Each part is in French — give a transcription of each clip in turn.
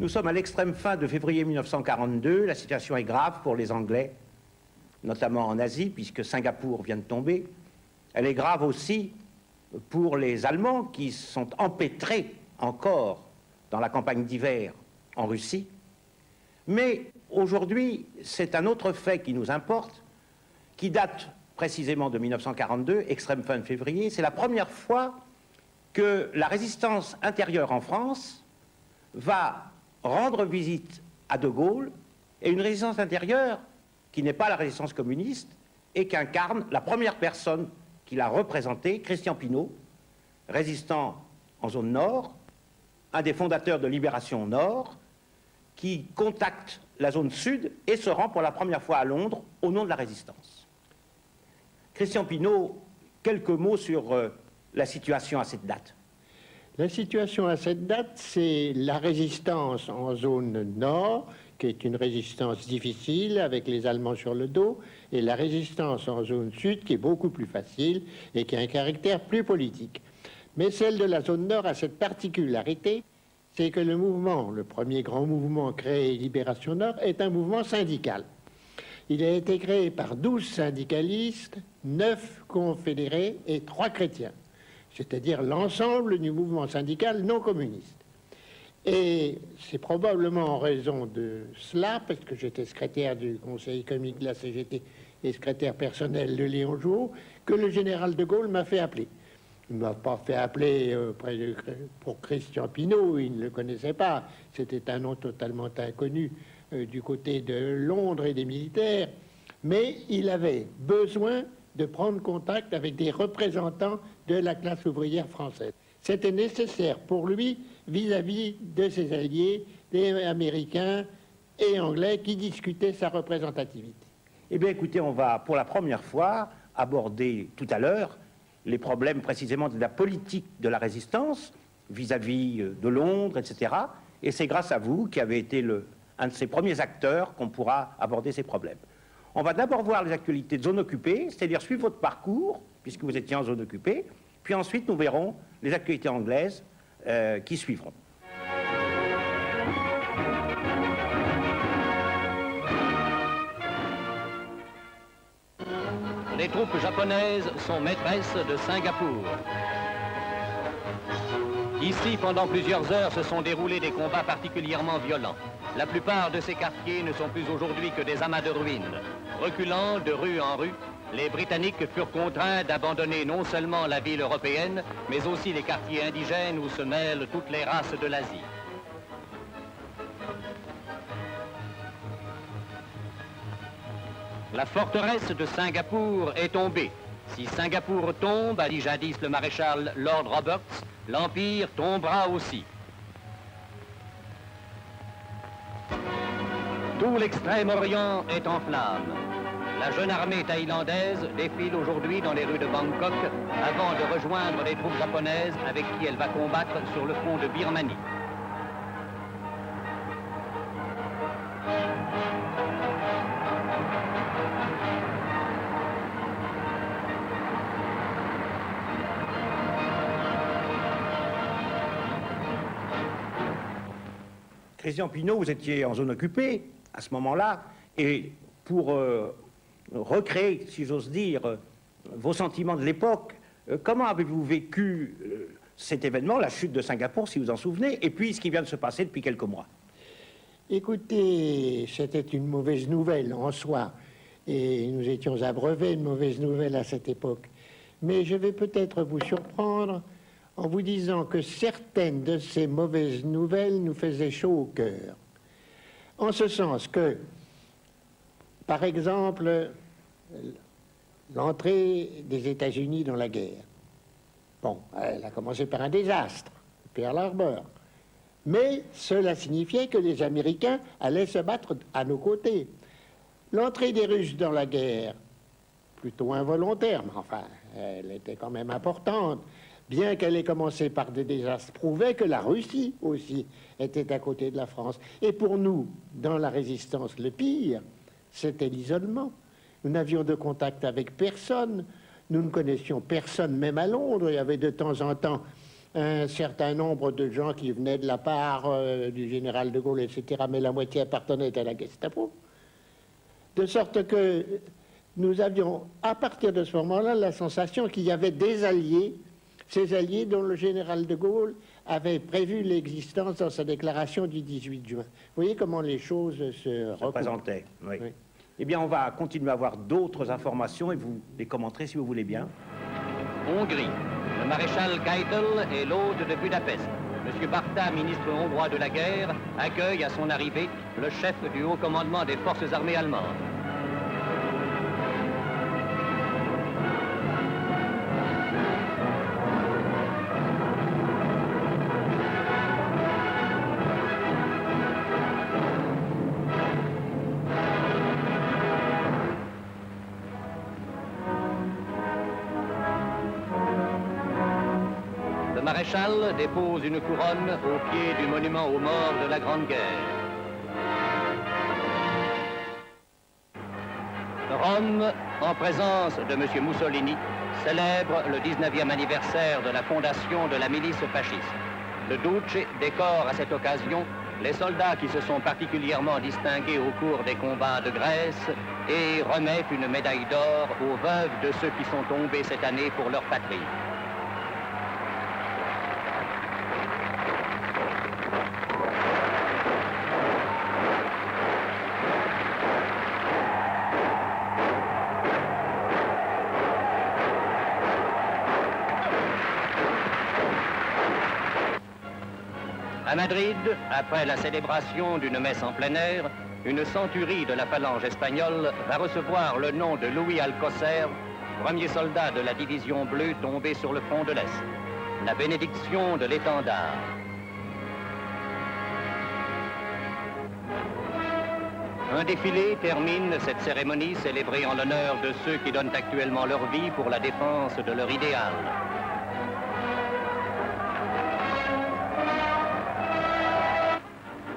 Nous sommes à l'extrême fin de février 1942. La situation est grave pour les Anglais, notamment en Asie, puisque Singapour vient de tomber. Elle est grave aussi pour les Allemands qui sont empêtrés encore dans la campagne d'hiver en Russie. Mais aujourd'hui, c'est un autre fait qui nous importe, qui date précisément de 1942, extrême fin de février. C'est la première fois que la résistance intérieure en France va rendre visite à De Gaulle, et une résistance intérieure qui n'est pas la résistance communiste et qu'incarne la première personne qui l'a représentée, Christian Pineau, résistant en zone nord, un des fondateurs de Libération Nord, qui contacte la zone sud et se rend pour la première fois à Londres au nom de la résistance. Christian Pineau, quelques mots sur la situation à cette date. La situation à cette date, c'est la résistance en zone nord, qui est une résistance difficile avec les Allemands sur le dos, et la résistance en zone sud, qui est beaucoup plus facile et qui a un caractère plus politique. Mais celle de la zone nord a cette particularité, c'est que le mouvement, le premier grand mouvement créé, Libération Nord, est un mouvement syndical. Il a été créé par 12 syndicalistes, 9 confédérés et 3 chrétiens, c'est-à-dire l'ensemble du mouvement syndical non communiste. Et c'est probablement en raison de cela, parce que j'étais secrétaire du conseil économique de la CGT et secrétaire personnel de Léon Jouot, que le général de Gaulle m'a fait appeler. Il ne m'a pas fait appeler pour Christian Pineau, il ne le connaissait pas, c'était un nom totalement inconnu du côté de Londres et des militaires, mais il avait besoin de prendre contact avec des représentants de la classe ouvrière française. C'était nécessaire pour lui vis-à-vis de ses alliés, des Américains et Anglais qui discutaient sa représentativité. Eh bien écoutez, on va pour la première fois aborder tout à l'heure les problèmes précisément de la politique de la résistance vis-à-vis de Londres, etc. Et c'est grâce à vous qui avez été un de ces premiers acteurs qu'on pourra aborder ces problèmes. On va d'abord voir les actualités de zone occupée, c'est-à-dire suivre votre parcours, puisque vous étiez en zone occupée, puis ensuite nous verrons les actualités anglaises qui suivront. Les troupes japonaises sont maîtresses de Singapour. Ici, pendant plusieurs heures, se sont déroulés des combats particulièrement violents. La plupart de ces quartiers ne sont plus aujourd'hui que des amas de ruines. Reculant de rue en rue, les Britanniques furent contraints d'abandonner non seulement la ville européenne, mais aussi les quartiers indigènes où se mêlent toutes les races de l'Asie. La forteresse de Singapour est tombée. Si Singapour tombe, a dit jadis le maréchal Lord Roberts, l'Empire tombera aussi. Tout l'Extrême-Orient est en flammes. La jeune armée thaïlandaise défile aujourd'hui dans les rues de Bangkok avant de rejoindre les troupes japonaises avec qui elle va combattre sur le front de Birmanie. Christian Pineau, vous étiez en zone occupée à ce moment-là, et pour recréer, si j'ose dire, vos sentiments de l'époque, comment avez-vous vécu cet événement, la chute de Singapour, si vous en souvenez, et puis ce qui vient de se passer depuis quelques mois? Écoutez, c'était une mauvaise nouvelle en soi, et nous étions abreuvés de mauvaises nouvelles à cette époque. Mais je vais peut-être vous surprendre en vous disant que certaines de ces mauvaises nouvelles nous faisaient chaud au cœur. En ce sens que, par exemple, l'entrée des États-Unis dans la guerre. Bon, elle a commencé par un désastre, Pearl Harbor. Mais cela signifiait que les Américains allaient se battre à nos côtés. L'entrée des Russes dans la guerre, plutôt involontaire, mais enfin, elle était quand même importante, bien qu'elle ait commencé par des désastres, prouvait que la Russie aussi était à côté de la France. Et pour nous, dans la résistance, le pire, c'était l'isolement. Nous n'avions de contact avec personne, nous ne connaissions personne, même à Londres. Il y avait de temps en temps un certain nombre de gens qui venaient de la part du général de Gaulle, etc., mais la moitié appartenait à la Gestapo. De sorte que nous avions, à partir de ce moment-là, la sensation qu'il y avait des alliés, ces alliés dont le général de Gaulle avait prévu l'existence dans sa déclaration du 18 juin. Vous voyez comment les choses se présentaient. Oui. Oui. Eh bien, on va continuer à avoir d'autres informations et vous les commenterez si vous voulez bien. Hongrie. Le maréchal Keitel est l'hôte de Budapest. M. Barta, ministre hongrois de la guerre, accueille à son arrivée le chef du haut commandement des forces armées allemandes. Le maréchal dépose une couronne au pied du monument aux morts de la Grande Guerre. Rome, en présence de M. Mussolini, célèbre le 19e anniversaire de la fondation de la milice fasciste. Le Duce décore à cette occasion les soldats qui se sont particulièrement distingués au cours des combats de Grèce et remet une médaille d'or aux veuves de ceux qui sont tombés cette année pour leur patrie. À Madrid, après la célébration d'une messe en plein air, une centurie de la phalange espagnole va recevoir le nom de Louis Alcocer, premier soldat de la division bleue tombé sur le front de l'Est. La bénédiction de l'étendard. Un défilé termine cette cérémonie célébrée en l'honneur de ceux qui donnent actuellement leur vie pour la défense de leur idéal.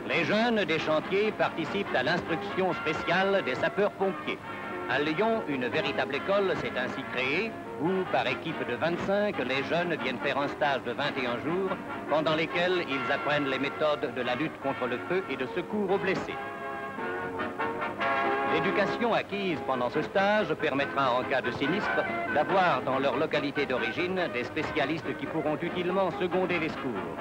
Les jeunes des chantiers participent à l'instruction spéciale des sapeurs-pompiers. À Lyon, une véritable école s'est ainsi créée où, par équipe de 25, les jeunes viennent faire un stage de 21 jours pendant lesquels ils apprennent les méthodes de la lutte contre le feu et de secours aux blessés. L'éducation acquise pendant ce stage permettra, en cas de sinistre, d'avoir dans leur localité d'origine des spécialistes qui pourront utilement seconder les secours.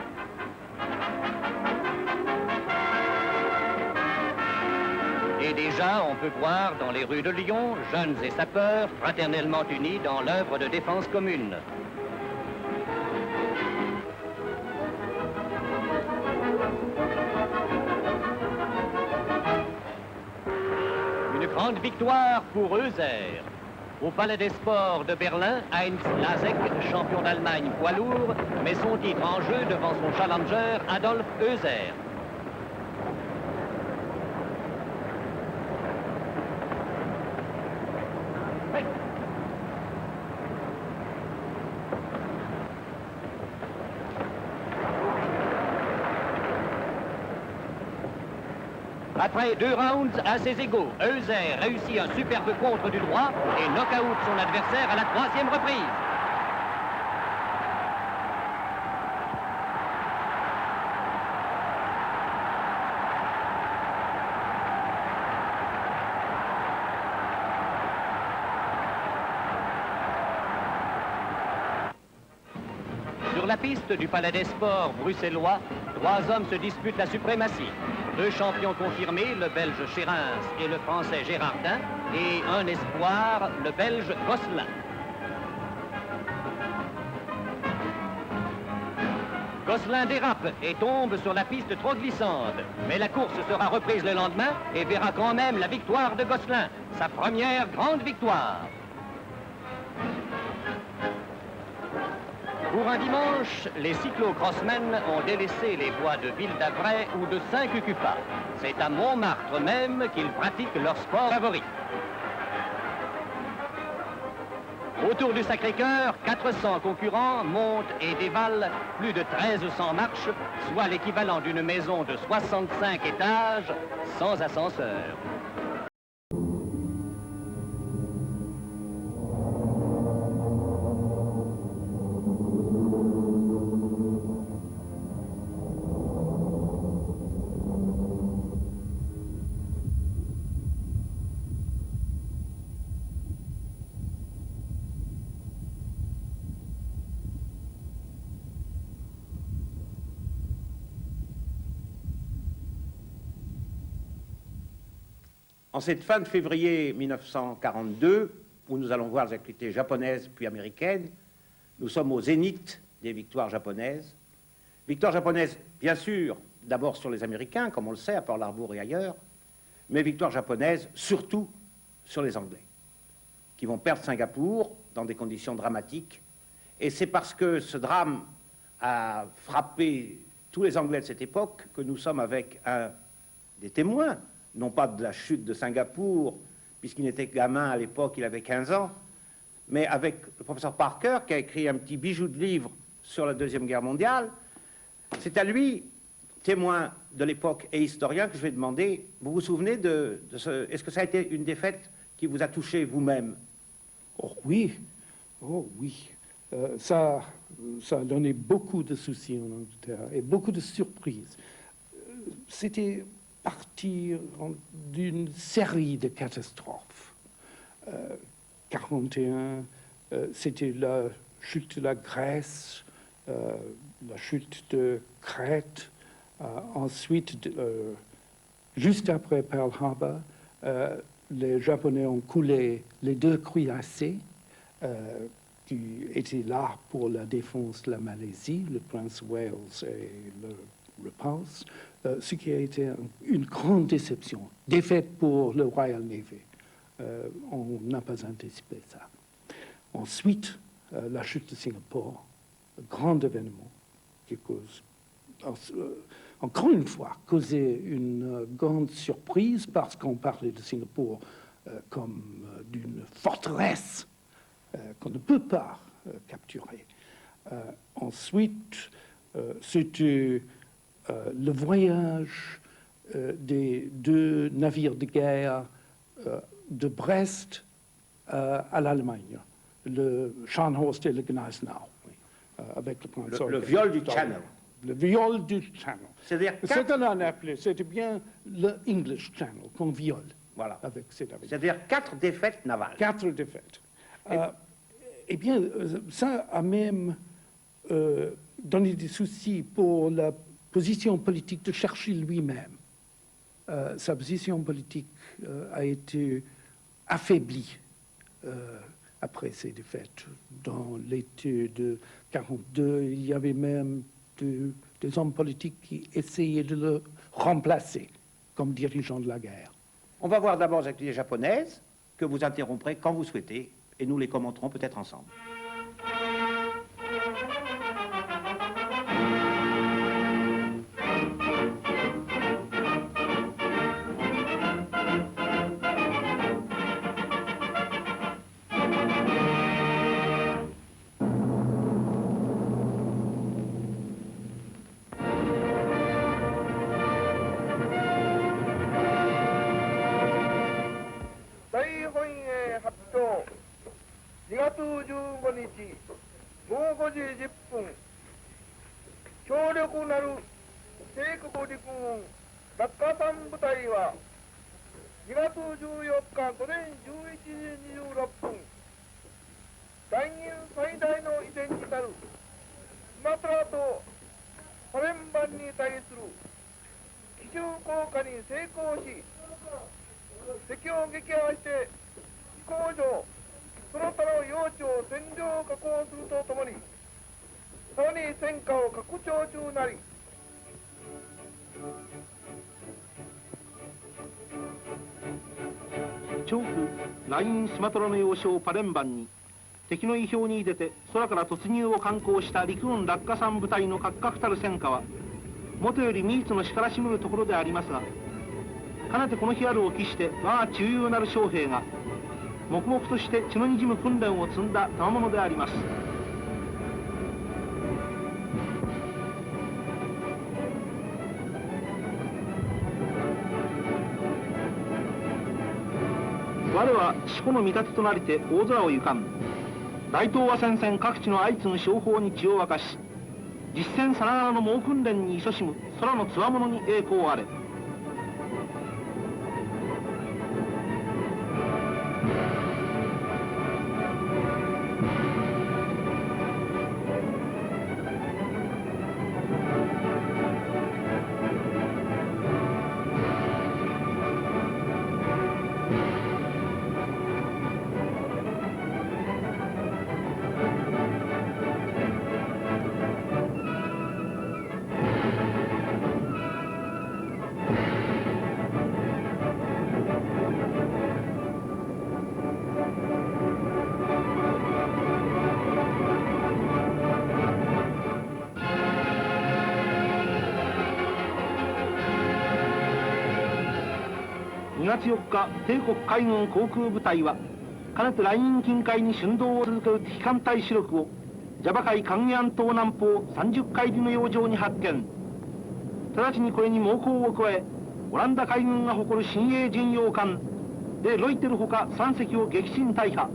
Et déjà, on peut voir dans les rues de Lyon, jeunes et sapeurs fraternellement unis dans l'œuvre de défense commune. Une grande victoire pour Euser. Au Palais des Sports de Berlin, Heinz Lasek, champion d'Allemagne poids lourd, met son titre en jeu devant son challenger Adolf Euser. Après 2 rounds assez égaux, Euser réussit un superbe contre du droit et knock-out son adversaire à la 3e reprise. Sur la piste du Palais des Sports bruxellois, 3 hommes se disputent la suprématie. 2 champions confirmés, le Belge Chérins et le Français Gérardin, et un espoir, le Belge Gosselin. Gosselin dérape et tombe sur la piste trop glissante. Mais la course sera reprise le lendemain et verra quand même la victoire de Gosselin, sa première grande victoire. Pour un dimanche, les cyclo-crossmen ont délaissé les voies de Ville-d'Avray ou de Saint-Cucufa. C'est à Montmartre même qu'ils pratiquent leur sport favori. Autour du Sacré-Cœur, 400 concurrents montent et dévalent plus de 1300 marches, soit l'équivalent d'une maison de 65 étages sans ascenseur. En cette fin de février 1942, où nous allons voir les activités japonaises puis américaines, nous sommes au zénith des victoires japonaises. Victoires japonaises, bien sûr, d'abord sur les Américains, comme on le sait, à Pearl Harbor et ailleurs, mais victoires japonaises surtout sur les Anglais, qui vont perdre Singapour dans des conditions dramatiques. Et c'est parce que ce drame a frappé tous les Anglais de cette époque que nous sommes avec un des témoins, non pas de la chute de Singapour, puisqu'il était gamin à l'époque, il avait 15 ans, mais avec le professeur Parker, qui a écrit un petit bijou de livre sur la Deuxième Guerre mondiale. C'est à lui, témoin de l'époque et historien, que je vais demander, vous vous souvenez de ce... Est-ce que ça a été une défaite qui vous a touché vous-même? Oh oui, ça a donné beaucoup de soucis en Angleterre et beaucoup de surprises. C'était partir d'une série de catastrophes. 41, c'était la chute de la Grèce, la chute de Crète. Ensuite, juste après Pearl Harbor, les Japonais ont coulé les deux cuirassés qui étaient là pour la défense de la Malaisie, le Prince Wales et le Repulse, ce qui a été une grande déception, défaite pour le Royal Navy. On n'a pas anticipé ça. Ensuite, la chute de Singapour, un grand événement qui cause, encore une fois, causé une grande surprise parce qu'on parlait de Singapour comme d'une forteresse qu'on ne peut pas capturer. Ensuite, c'était le voyage des deux navires de guerre de Brest à l'Allemagne, le Scharnhorst et le Gneisenau, avec le prince. Le viol du Channel. Le viol du Channel. C'est-à-dire c'était bien le English Channel qu'on viole. Voilà. Avec cet avion. C'est-à-dire 4 défaites navales. 4 défaites. Eh bien, ça a même donné des soucis pour la position politique de Churchill lui-même. Sa position politique a été affaiblie après ces défaites. Dans l'été de 1942, il y avait même des hommes politiques qui essayaient de le remplacer comme dirigeant de la guerre. On va voir d'abord les activités japonaises, que vous interromprez quand vous souhaitez, et nous les commenterons peut-être ensemble.長府ラインスマトラの要衝パレンバンに敵の意表に出て空から突入を敢行した陸軍落下傘部隊の格々たる戦果はもとよりミーツのしからしむるところでありますが、かねてこの日あるを期して我が忠勇なる将兵が黙々として血のにじむ訓練を積んだ賜物であります。我は四股の見立てとなりて大空を行かん。大東亜戦線各地の相次ぐ商法に血を沸かし、実戦さながらの猛訓練に勤しむ空の強者に栄光あれ。2月4日帝国海軍航空部隊はかねてライン近海に巡動を続ける敵艦隊主力をジャバ海カンギャン島南方30海里の洋上に発見。直ちにこれに猛攻を加え、オランダ海軍が誇る新鋭巡洋艦でロイテルほか3隻を撃沈大破。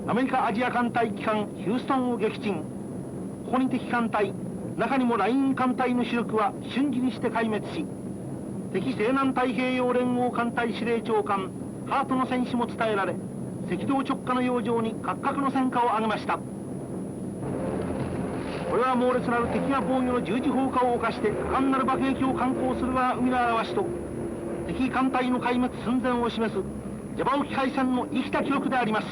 アメリカアジア艦隊機関ヒューストンを撃沈。ここに敵艦隊、中にもライン艦隊の主力は瞬時にして壊滅し、敵西南太平洋連合艦隊司令長官ハートの戦死も伝えられ、赤道直下の洋上に각々の戦果を挙げました。これは猛烈なる敵が防御の十字砲火を犯して果敢なる爆撃を敢行する我が海の表しと、敵艦隊の壊滅寸前を示すジャバ沖海戦の生きた記録であります。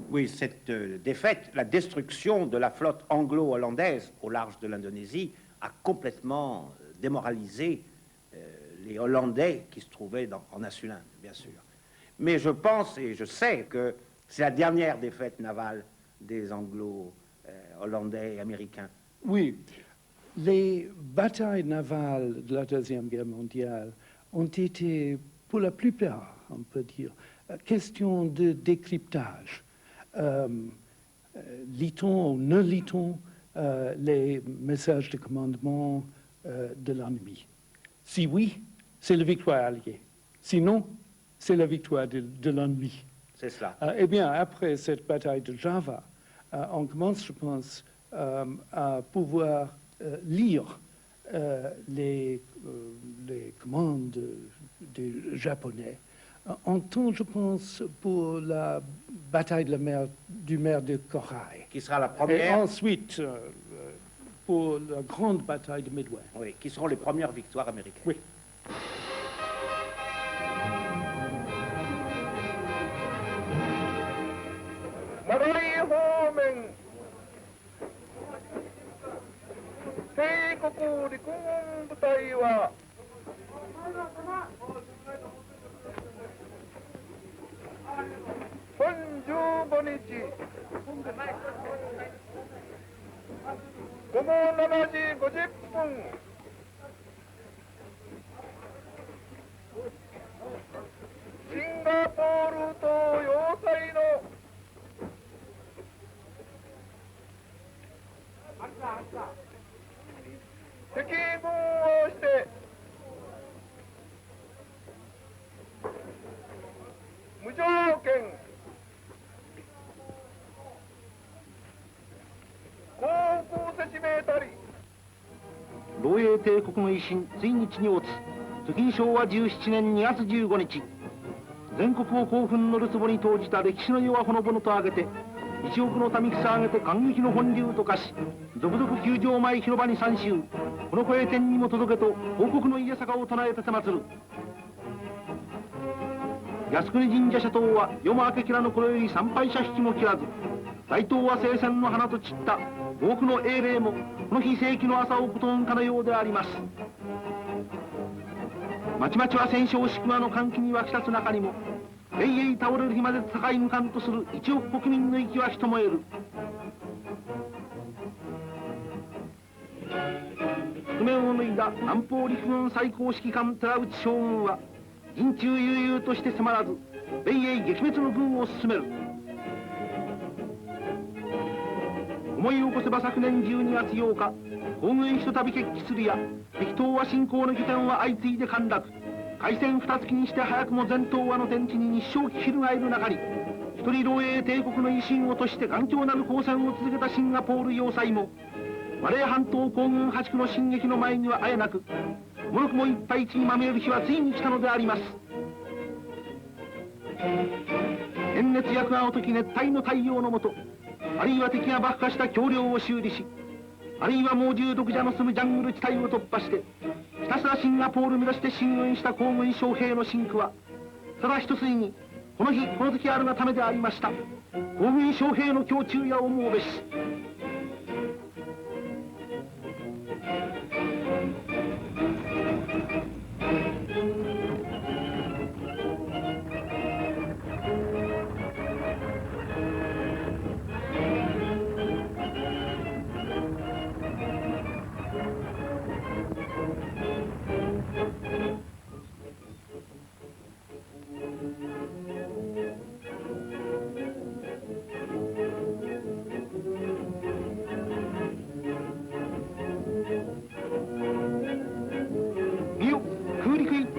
Oui, cette défaite, la destruction de la flotte anglo-hollandaise au large de l'Indonésie a complètement démoralisé les Hollandais qui se trouvaient en Insulinde, bien sûr. Mais je pense et je sais que c'est la dernière défaite navale des anglo-hollandais et américains. Oui, les batailles navales de la Deuxième Guerre mondiale ont été, pour la plupart, on peut dire, question de décryptage. Lit-on ou ne lit-on les messages de commandement de l'ennemi? Si oui, c'est la victoire alliée. Sinon, c'est la victoire de l'ennemi. C'est cela. Eh bien, après cette bataille de Java, on commence, je pense, à pouvoir lire les commandes des Japonais. En temps, je pense, pour la bataille de du mer de Corail. Qui sera la première. Et ensuite, pour la grande bataille de Midway. Oui, qui seront les premières victoires américaines. Oui. マライ方面帝国陸軍部隊は本15日午後7時50分シンガポール島要塞の敵軍をして無条件航空説明たり漏洩帝国の威信ついに地に落ち時昭和17年2月15日全国を興奮のるつぼに投じた歴史の世はほのぼのと挙げて一億の民草挙げて感激の本流と化し続々球場前広場に参集この声天にも届けと報告の家坂を唱えて祭る靖国神社社頭は夜も明けきらぬ頃より参拝者引きも切らず大東は聖戦の花と散った多くの英霊もこの日世紀の朝をことんかのようでありますまちまちは戦勝祝賀の歓喜に沸き立つ中にも永遠倒れる日まで戦い抜かんとする1億国民の息は人も得る覆面を脱いだ南方陸軍最高指揮官寺内将軍は陣中悠々として迫らず米英撃滅の軍を進める思い起こせば昨年12月8日皇軍ひとたび決起するや敵東亜侵攻の拠点は相次いで陥落開戦2月にして早くも全東亜の天地に日照き翻る中に一人漏洩帝国の威信をとして頑強なる抗戦を続けたシンガポール要塞もマレー半島皇軍8区の進撃の前にはあえなくもろくも一敗一にまみれる日はついに来たのであります炎熱薬がおとき熱帯の太陽の下あるいは敵が爆破した橋梁を修理しあるいは猛獣毒蛇の住むジャングル地帯を突破してひたすらシンガポール目指して進軍した皇軍将兵の辛苦はただ一筋にこの日この時あるがためでありました皇軍将兵の胸中や思うべし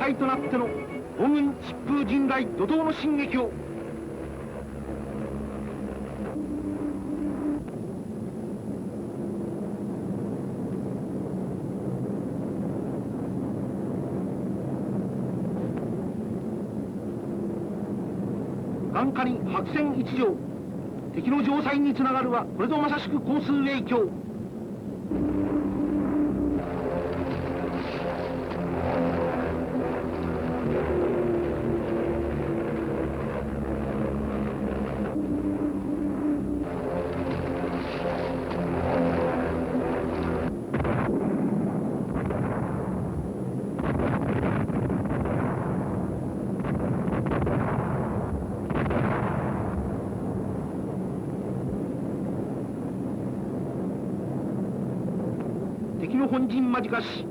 体となっての黄軍疾風陣雷怒涛の進撃を眼下に白線一条、敵の城塞につながるはこれぞまさしく交通影響。敵の本陣間近し、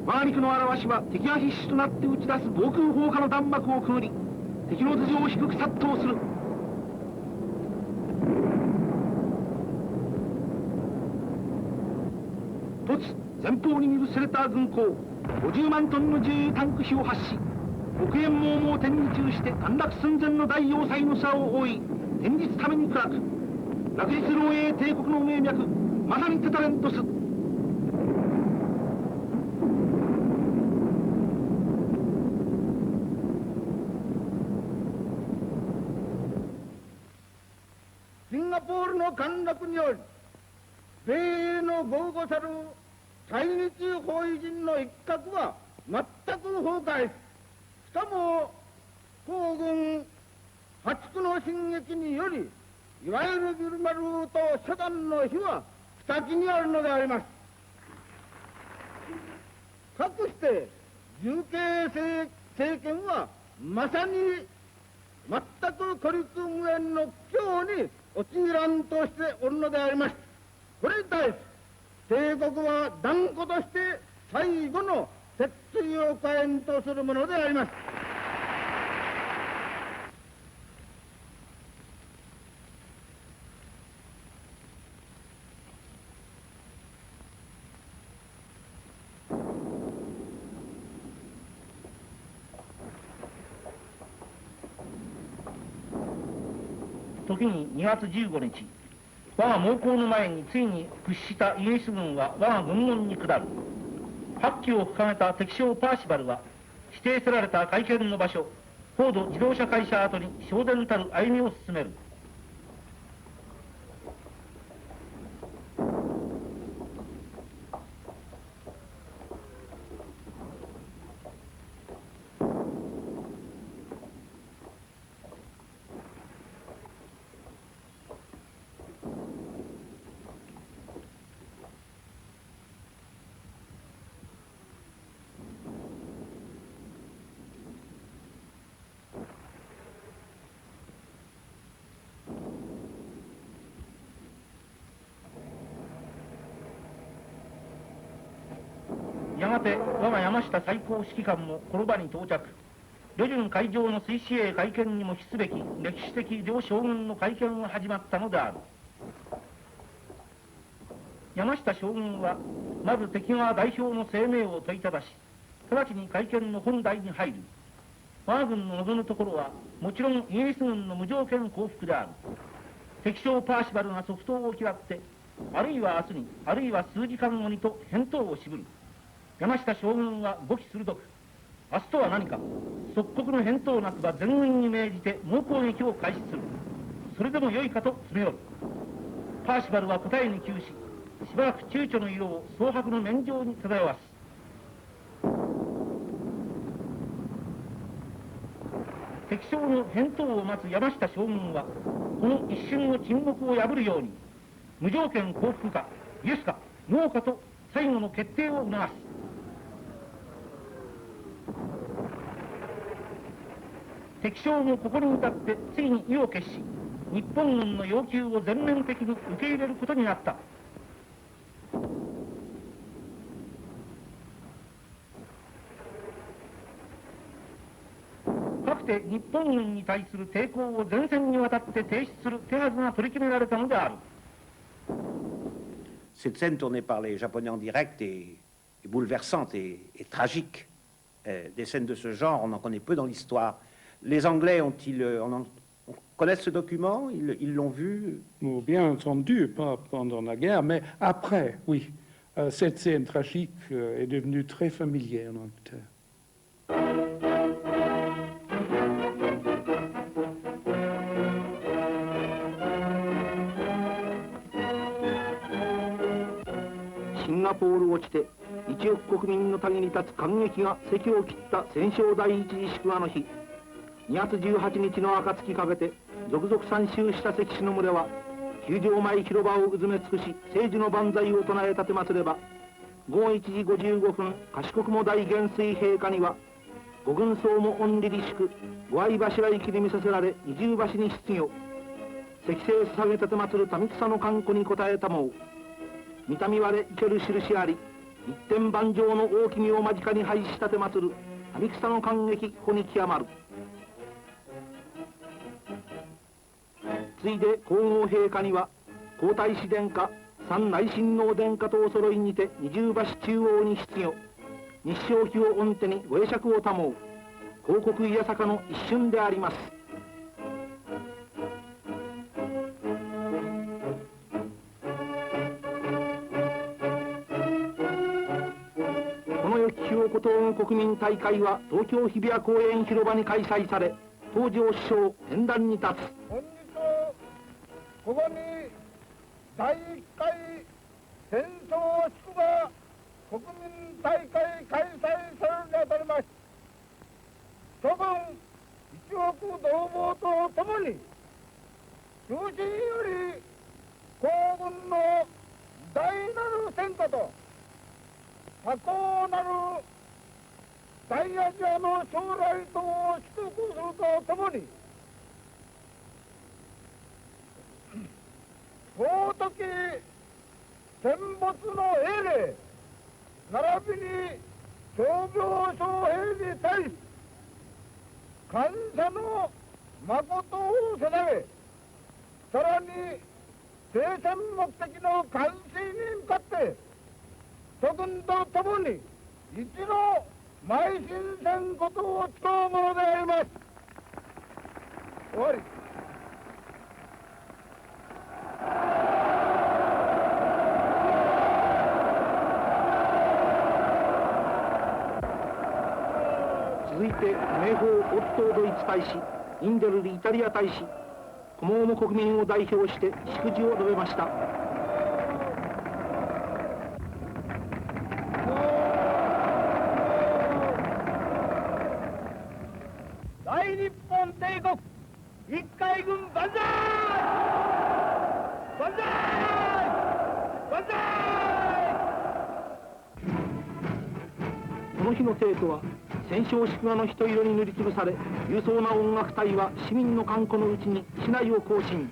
我が陸の荒しは敵が必死となって打ち出す防空砲火の弾幕をくぐり、敵の頭上を低く殺到する。突前方に見るセレター軍港、50万トンの重油タンク火を発し、黒煙猛々天に中して陥落寸前の大要塞の空を覆い、天日ために暗く、落日漏洩帝国の名脈、まさにテタレントス。シンガポールの陥落により、米英の豪語さる対日包囲陣の一角は全く崩壊し、しかも皇軍破竹の進撃により、いわゆるビルマルーと初段の火は二つにあるのであります。かくして重慶政権はまさに全く孤立無援の苦境に陥らんとしておるのであります。これに対し帝国は断固として最後の鉄槌を火炎とするものであります。時に2月15日、我が猛攻の前についに屈したイギリス軍は我が軍門に下る。白旗を掲げた敵将パーシバルは、指定せられた会見の場所、フォード自動車会社跡に昇然たる歩みを進める。やがて我が山下最高指揮官もこの場に到着。旅順海上の水死営会見にも比すべき歴史的両将軍の会見が始まったのである。山下将軍はまず敵側代表の声明を問いただし、直ちに会見の本題に入る。我が軍の望むところはもちろんイギリス軍の無条件降伏である。敵将パーシバルが即答を嫌って、あるいは明日に、あるいは数時間後にと返答を渋る。山下将軍は語気鋭く、明日とは何か、即刻の返答なくば全軍に命じて猛攻撃を開始する。それでもよいかと詰め寄る。パーシバルは答えに窮し、しばらく躊躇の色を蒼白の面上に漂わす。敵将の返答を待つ山下将軍は、この一瞬の沈黙を破るように、無条件降伏か、イエスか、ノーかと最後の決定を促す。敵将もここに至ってついに意を決し、日本軍の要求を全面的に受け入れることになった。かくて日本軍に対する抵抗を前線にわたって停止する手はずが取り決められたのである。Cette scène tournée par les Japonais en direct est bouleversante et tragique. des scènes de ce genre, on en connaît peu dans l'histoire. Les Anglais connaissent ce document? Ils l'ont vu? Bon, bien entendu, pas pendant la guerre, mais après, oui. Cette scène tragique est devenue très familière en Angleterre. シンガポール落ちて1億国民の谷に立つ感激が席を切った戦勝第一次祝賀の日、2月18日の暁かけて続々参集した関士の群れは球場前広場をうずめ尽くし、政治の万歳を唱え立てまつれば、午後1時55分、賢くも大元帥陛下には御軍曹も御凛々しくご愛柱行きに見させられ二重橋に出御、石聖捧げ立てまつる民草の観古に応えたもう、見たみ割れ生ける印あり、一点万丈の大君を間近に配し立てまつる民草の感激ここに極まる。ついで皇后陛下には皇太子殿下、三内親王殿下とお揃いにて二重橋中央に出御、日照碑を御手にご会釈を賜う広告いやさかの一瞬であります。この良き日をことうむ国民大会は東京日比谷公園広場に開催され、東条首相演壇に立つ。本日ここに第1回戦争祝賀国民大会開催されるにあたりまして、諸君一億同胞とともに中心より皇軍の大なる戦果と多幸なる大アジアの将来とを祝福するとともに、尊き戦没の英霊並びに傷病将兵に対し感謝の誠を捧げ、さらに聖戦目的の完遂に向かって諸君と共に一度邁進せんことを誓うものであります。終わり。続いて名峰オットードイツ大使、インデルリイタリア大使、コモーモ国民を代表して祝辞を述べました。大日本帝国一海軍万歳！万歳！万歳！この日の生徒は戦勝祝賀の人色に塗りつぶされ、勇壮な音楽隊は市民の観光のうちに市内を行進。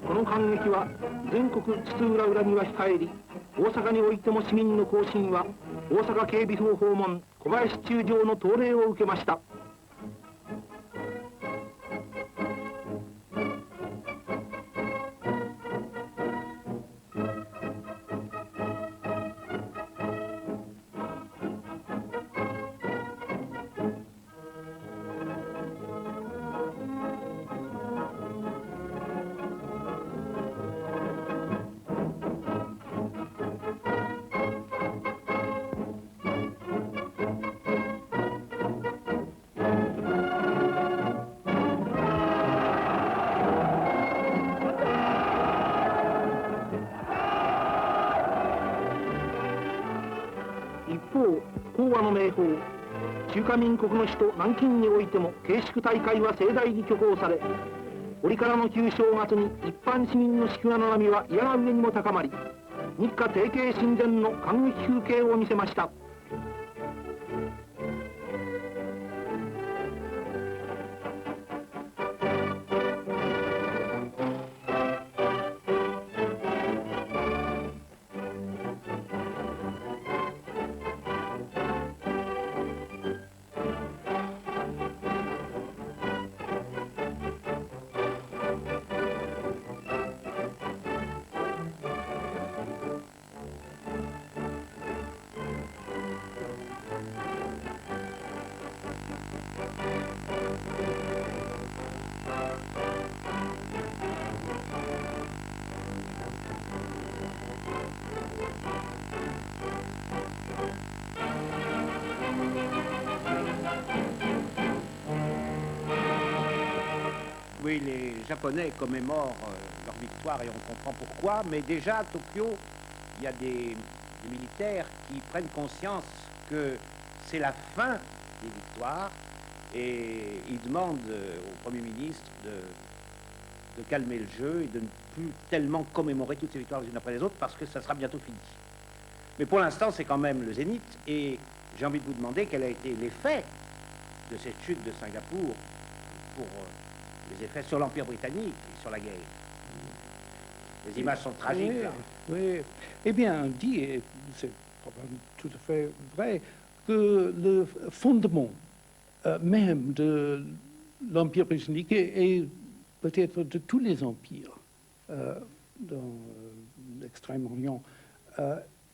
この感激は全国津々浦々には控えり、大阪においても市民の行進は大阪警備府訪問小林中将の統令を受けました。方講和の名法中華民国の首都南京においても慶祝大会は盛大に挙行され、折からの旧正月に一般市民の祝賀の波は嫌が上にも高まり、日華提携親善の感激風景を見せました。Oui, les Japonais commémorent leur victoire et on comprend pourquoi, mais déjà à Tokyo, il y a des militaires qui prennent conscience que c'est la fin des victoires et ils demandent au Premier ministre de calmer le jeu et de ne plus tellement commémorer toutes ces victoires les unes après les autres parce que ça sera bientôt fini. Mais pour l'instant, c'est quand même le zénith et j'ai envie de vous demander quel a été l'effet de cette chute de Singapour pour les effets sur l'Empire britannique et sur la guerre. Les images sont tragiques, oui, là. Oui. Eh bien, on dit, et c'est probablement tout à fait vrai, que le fondement même de l'Empire britannique et peut-être de tous les empires dans l'Extrême-Orient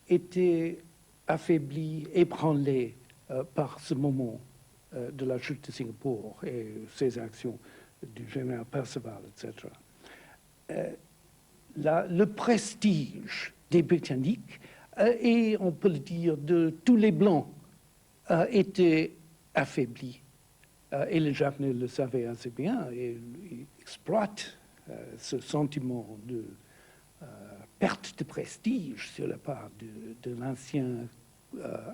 était affaibli, ébranlé par ce moment de la chute de Singapour et ses actions du général Perceval, etc. Le prestige des Britanniques et, on peut le dire, de tous les Blancs était affaibli. Et les Japonais le savaient assez bien et ils exploitent ce sentiment de perte de prestige sur la part de l'ancien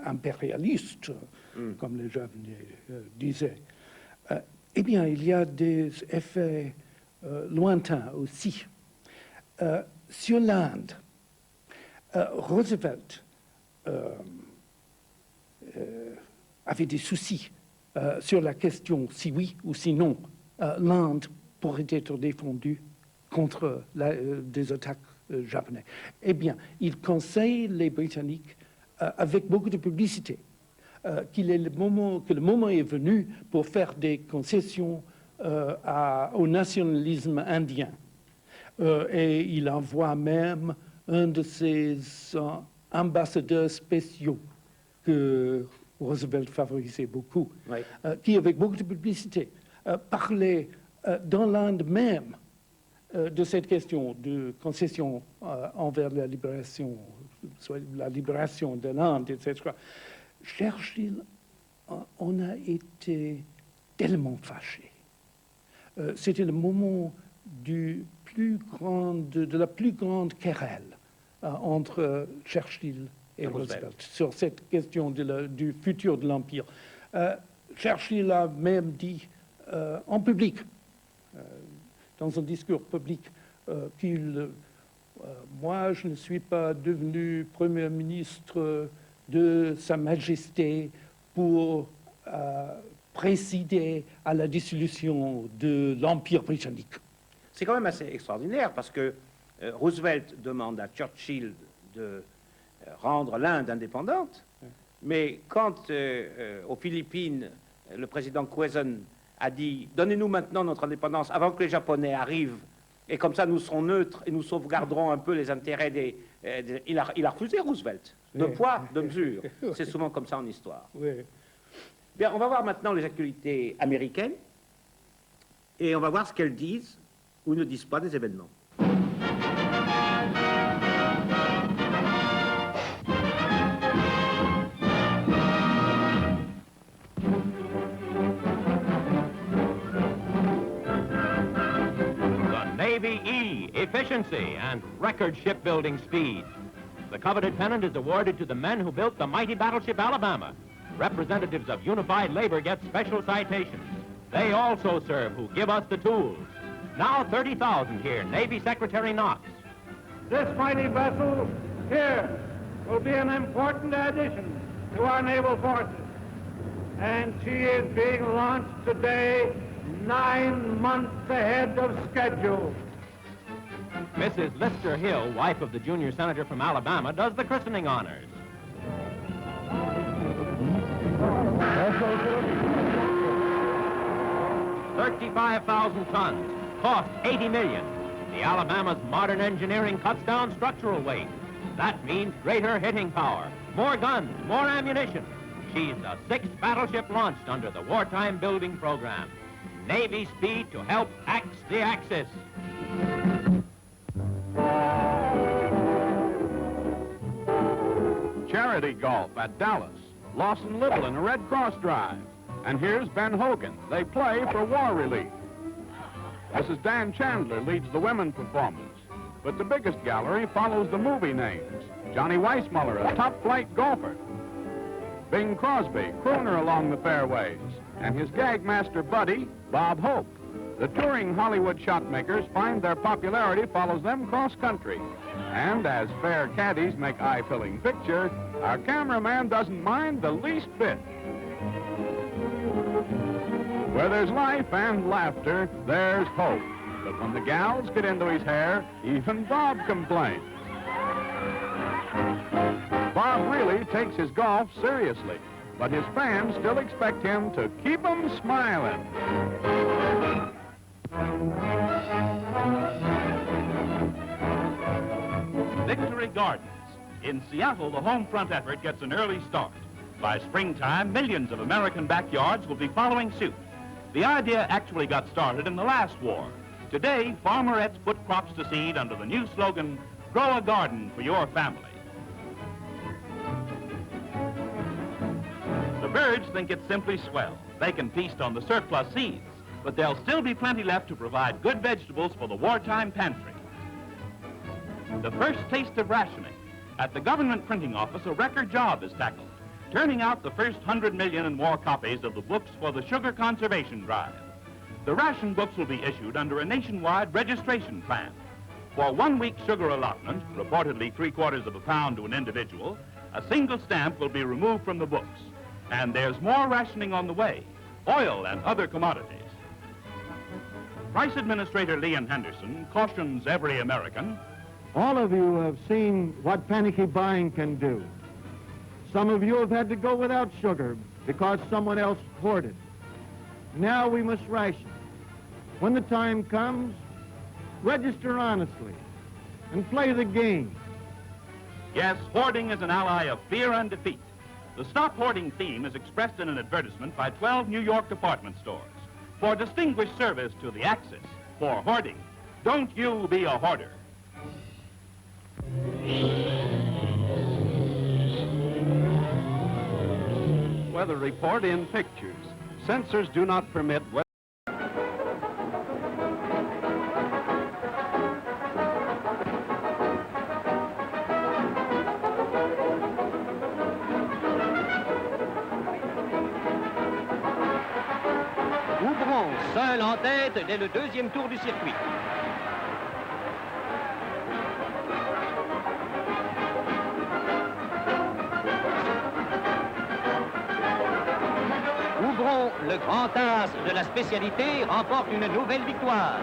impérialiste, comme les Japonais disaient. Eh bien, il y a des effets lointains aussi. Sur l'Inde, Roosevelt avait des soucis sur la question si oui ou si non l'Inde pourrait être défendue contre des attaques japonaises. Eh bien, il conseille les Britanniques avec beaucoup de publicité que le moment est venu pour faire des concessions au nationalisme indien. Et il envoie même un de ses ambassadeurs spéciaux que Roosevelt favorisait beaucoup, oui. Qui, avec beaucoup de publicité, parlait dans l'Inde même de cette question de concession envers la libération, soit la libération de l'Inde, etc. Churchill on a été tellement fâché. C'était le moment de la plus grande querelle entre Churchill et Roosevelt sur cette question du futur de l'Empire. Churchill a même dit en public, dans un discours public, moi je ne suis pas devenu Premier ministre de Sa Majesté pour présider à la dissolution de l'Empire britannique. C'est quand même assez extraordinaire parce que Roosevelt demande à Churchill de rendre l'Inde indépendante, mais quand aux Philippines, le président Quezon a dit « Donnez-nous maintenant notre indépendance avant que les Japonais arrivent, et comme ça nous serons neutres et nous sauvegarderons un peu les intérêts des... » Il a refusé Roosevelt. De poids, de mesure. C'est souvent comme ça en histoire. Oui. Bien, on va voir maintenant les actualités américaines et on va voir ce qu'elles disent ou ne disent pas des événements. The Navy E, efficiency and record shipbuilding speed. The coveted pennant is awarded to the men who built the mighty battleship Alabama. Representatives of unified labor get special citations. They also serve who give us the tools. Now 30,000 here, Navy Secretary Knox. This mighty vessel here will be an important addition to our naval forces. And she is being launched today 9 months ahead of schedule. Mrs. Lister Hill, wife of the junior senator from Alabama, does the christening honors. $35,000 tons, cost $80 million. The Alabama's modern engineering cuts down structural weight. That means greater hitting power, more guns, more ammunition. She's the 6th battleship launched under the Wartime Building Program. Navy speed to help axe the Axis. Charity golf at Dallas. Lawson Little in a Red Cross drive. And here's Ben Hogan. They play for war relief. Mrs. Dan Chandler leads the women performance. But the biggest gallery follows the movie names. Johnny Weissmuller, a top-flight golfer. Bing Crosby, crooner along the fairways. And his gag master buddy, Bob Hope. The touring Hollywood shotmakers find their popularity follows them cross-country. And as fair caddies make eye-filling pictures, our cameraman doesn't mind the least bit. Where there's life and laughter, there's hope. But when the gals get into his hair, even Bob complains. Bob really takes his golf seriously, but his fans still expect him to keep 'em smiling. Victory Gardens. In Seattle, the home front effort gets an early start. By springtime, millions of American backyards will be following suit. The idea actually got started in the last war. Today, farmerettes put crops to seed under the new slogan, "Grow a garden for your family." The birds think it's simply swell. They can feast on the surplus seeds, but there'll still be plenty left to provide good vegetables for the wartime pantry. The first taste of rationing. At the government printing office, a record job is tackled, turning out the first 100 million and more copies of the books for the sugar conservation drive. The ration books will be issued under a nationwide registration plan. For 1 week sugar allotment, reportedly 3/4 of a pound to an individual, a single stamp will be removed from the books. And there's more rationing on the way, oil and other commodities. Price Administrator Leon Henderson cautions every American. All of you have seen what panicky buying can do. Some of you have had to go without sugar because someone else hoarded. Now we must ration. When the time comes, register honestly and play the game. Yes, hoarding is an ally of fear and defeat. The Stop Hoarding theme is expressed in an advertisement by 12 New York department stores. For distinguished service to the Axis, for hoarding, don't you be a hoarder. Weather report in pictures. Censors do not permit weather. Houbrant, seul en tête dès le deuxième tour du circuit. Houbrant, le grand as de la spécialité, remporte une nouvelle victoire.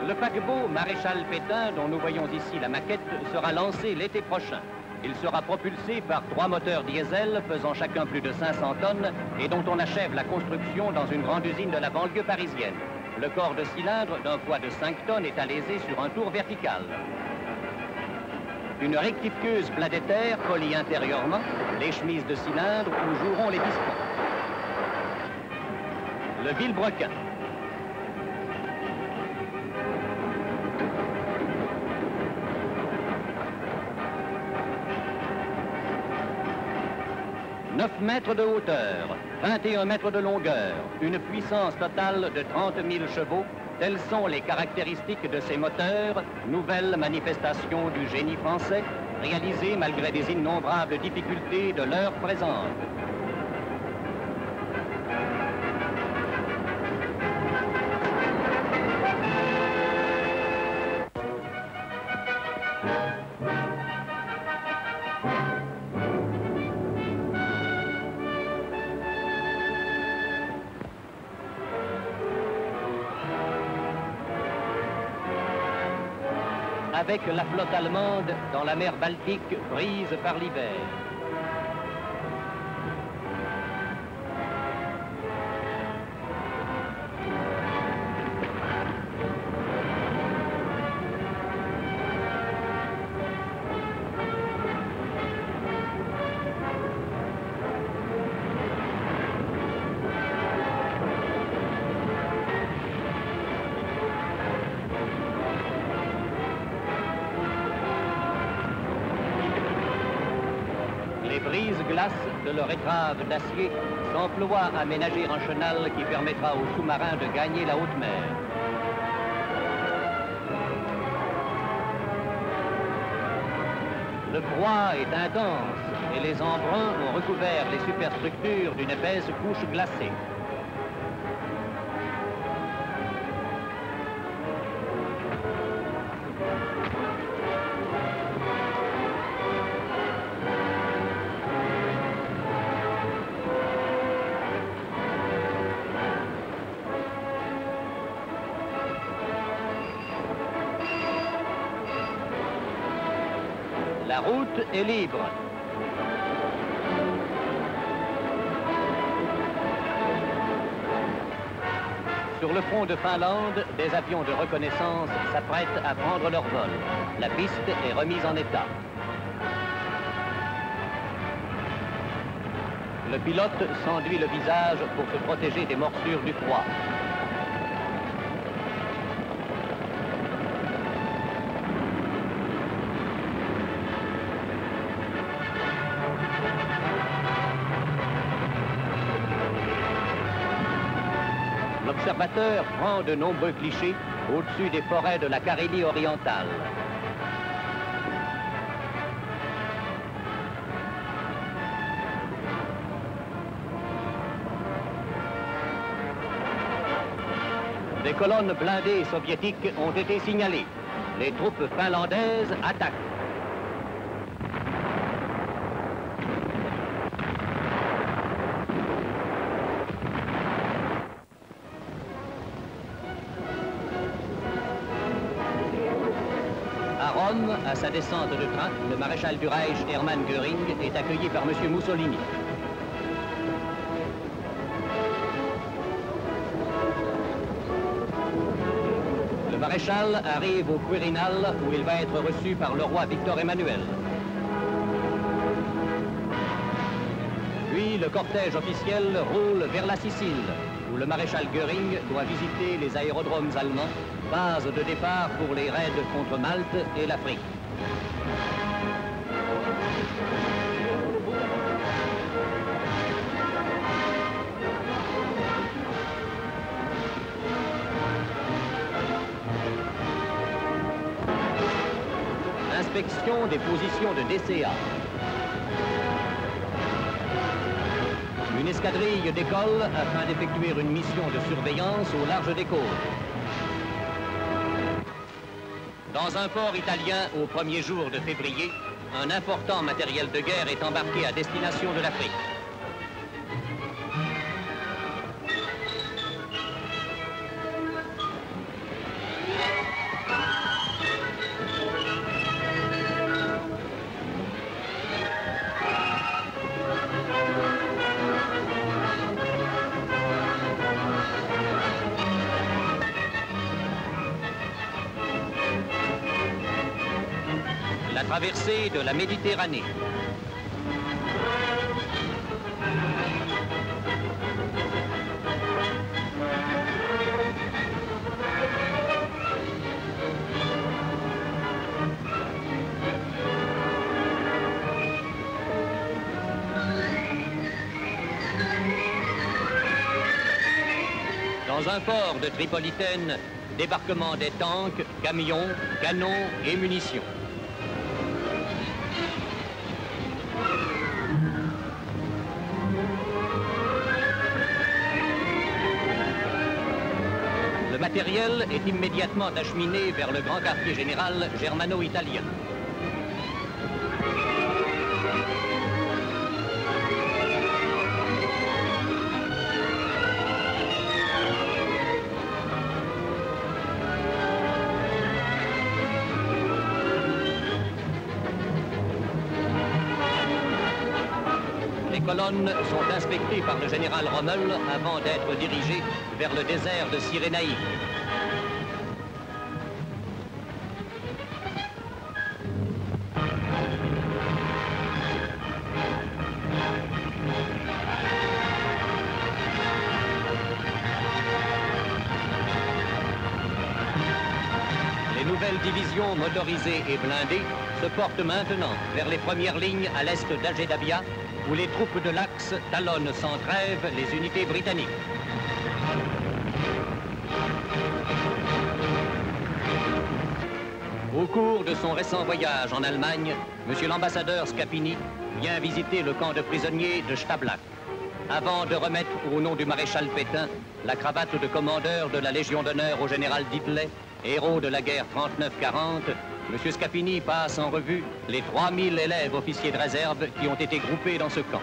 Le paquebot Maréchal Pétain, dont nous voyons ici la maquette, sera lancé l'été prochain. Il sera propulsé par 3 moteurs diesel pesant chacun plus de 500 tonnes et dont on achève la construction dans une grande usine de la banlieue parisienne. Le corps de cylindre d'un poids de 5 tonnes est alésé sur un tour vertical. Une rectifiqueuse planétaire polie intérieurement les chemises de cylindre où joueront les pistons. Le Villebrequin. 9 mètres de hauteur, 21 mètres de longueur, une puissance totale de 30 000 chevaux, telles sont les caractéristiques de ces moteurs, nouvelle manifestation du génie français, réalisée malgré des innombrables difficultés de l'heure présente. Avec la flotte allemande dans la mer Baltique prise par l'hiver. Les brises-glaces de leur étrave d'acier s'emploient à ménager un chenal qui permettra aux sous-marins de gagner la haute mer. Le froid est intense et les embruns ont recouvert les superstructures d'une épaisse couche glacée. La route est libre. Sur le front de Finlande, des avions de reconnaissance s'apprêtent à prendre leur vol. La piste est remise en état. Le pilote s'enduit le visage pour se protéger des morsures du froid. L'observateur prend de nombreux clichés au-dessus des forêts de la Carélie orientale. Des colonnes blindées soviétiques ont été signalées. Les troupes finlandaises attaquent. À sa descente de train, le maréchal du Reich Hermann Göring est accueilli par M. Mussolini. Le maréchal arrive au Quirinal où il va être reçu par le roi Victor Emmanuel. Puis le cortège officiel roule vers la Sicile, où le maréchal Göring doit visiter les aérodromes allemands, base de départ pour les raids contre Malte et l'Afrique. Inspection des positions de DCA. Une escadrille décolle afin d'effectuer une mission de surveillance au large des côtes. Dans un port italien au 1er jour de février, un important matériel de guerre est embarqué à destination de l'Afrique. La traversée de la Méditerranée. Dans un port de Tripolitaine, débarquement des tanks, camions, canons et munitions. Le matériel est immédiatement acheminé vers le grand quartier général germano-italien. Les colonnes sont inspectées par le général Rommel avant d'être dirigées vers le désert de Cyrénaïque. Les nouvelles divisions motorisées et blindées se portent maintenant vers les premières lignes à l'est d'Ajdabiya, où les troupes de l'Axe talonnent sans trêve les unités britanniques. Au cours de son récent voyage en Allemagne, M. l'ambassadeur Scapini vient visiter le camp de prisonniers de Stablach, avant de remettre au nom du maréchal Pétain la cravate de commandeur de la Légion d'honneur au général Ditley, héros de la guerre 39-40. M. Scapini passe en revue les 3000 élèves officiers de réserve qui ont été groupés dans ce camp.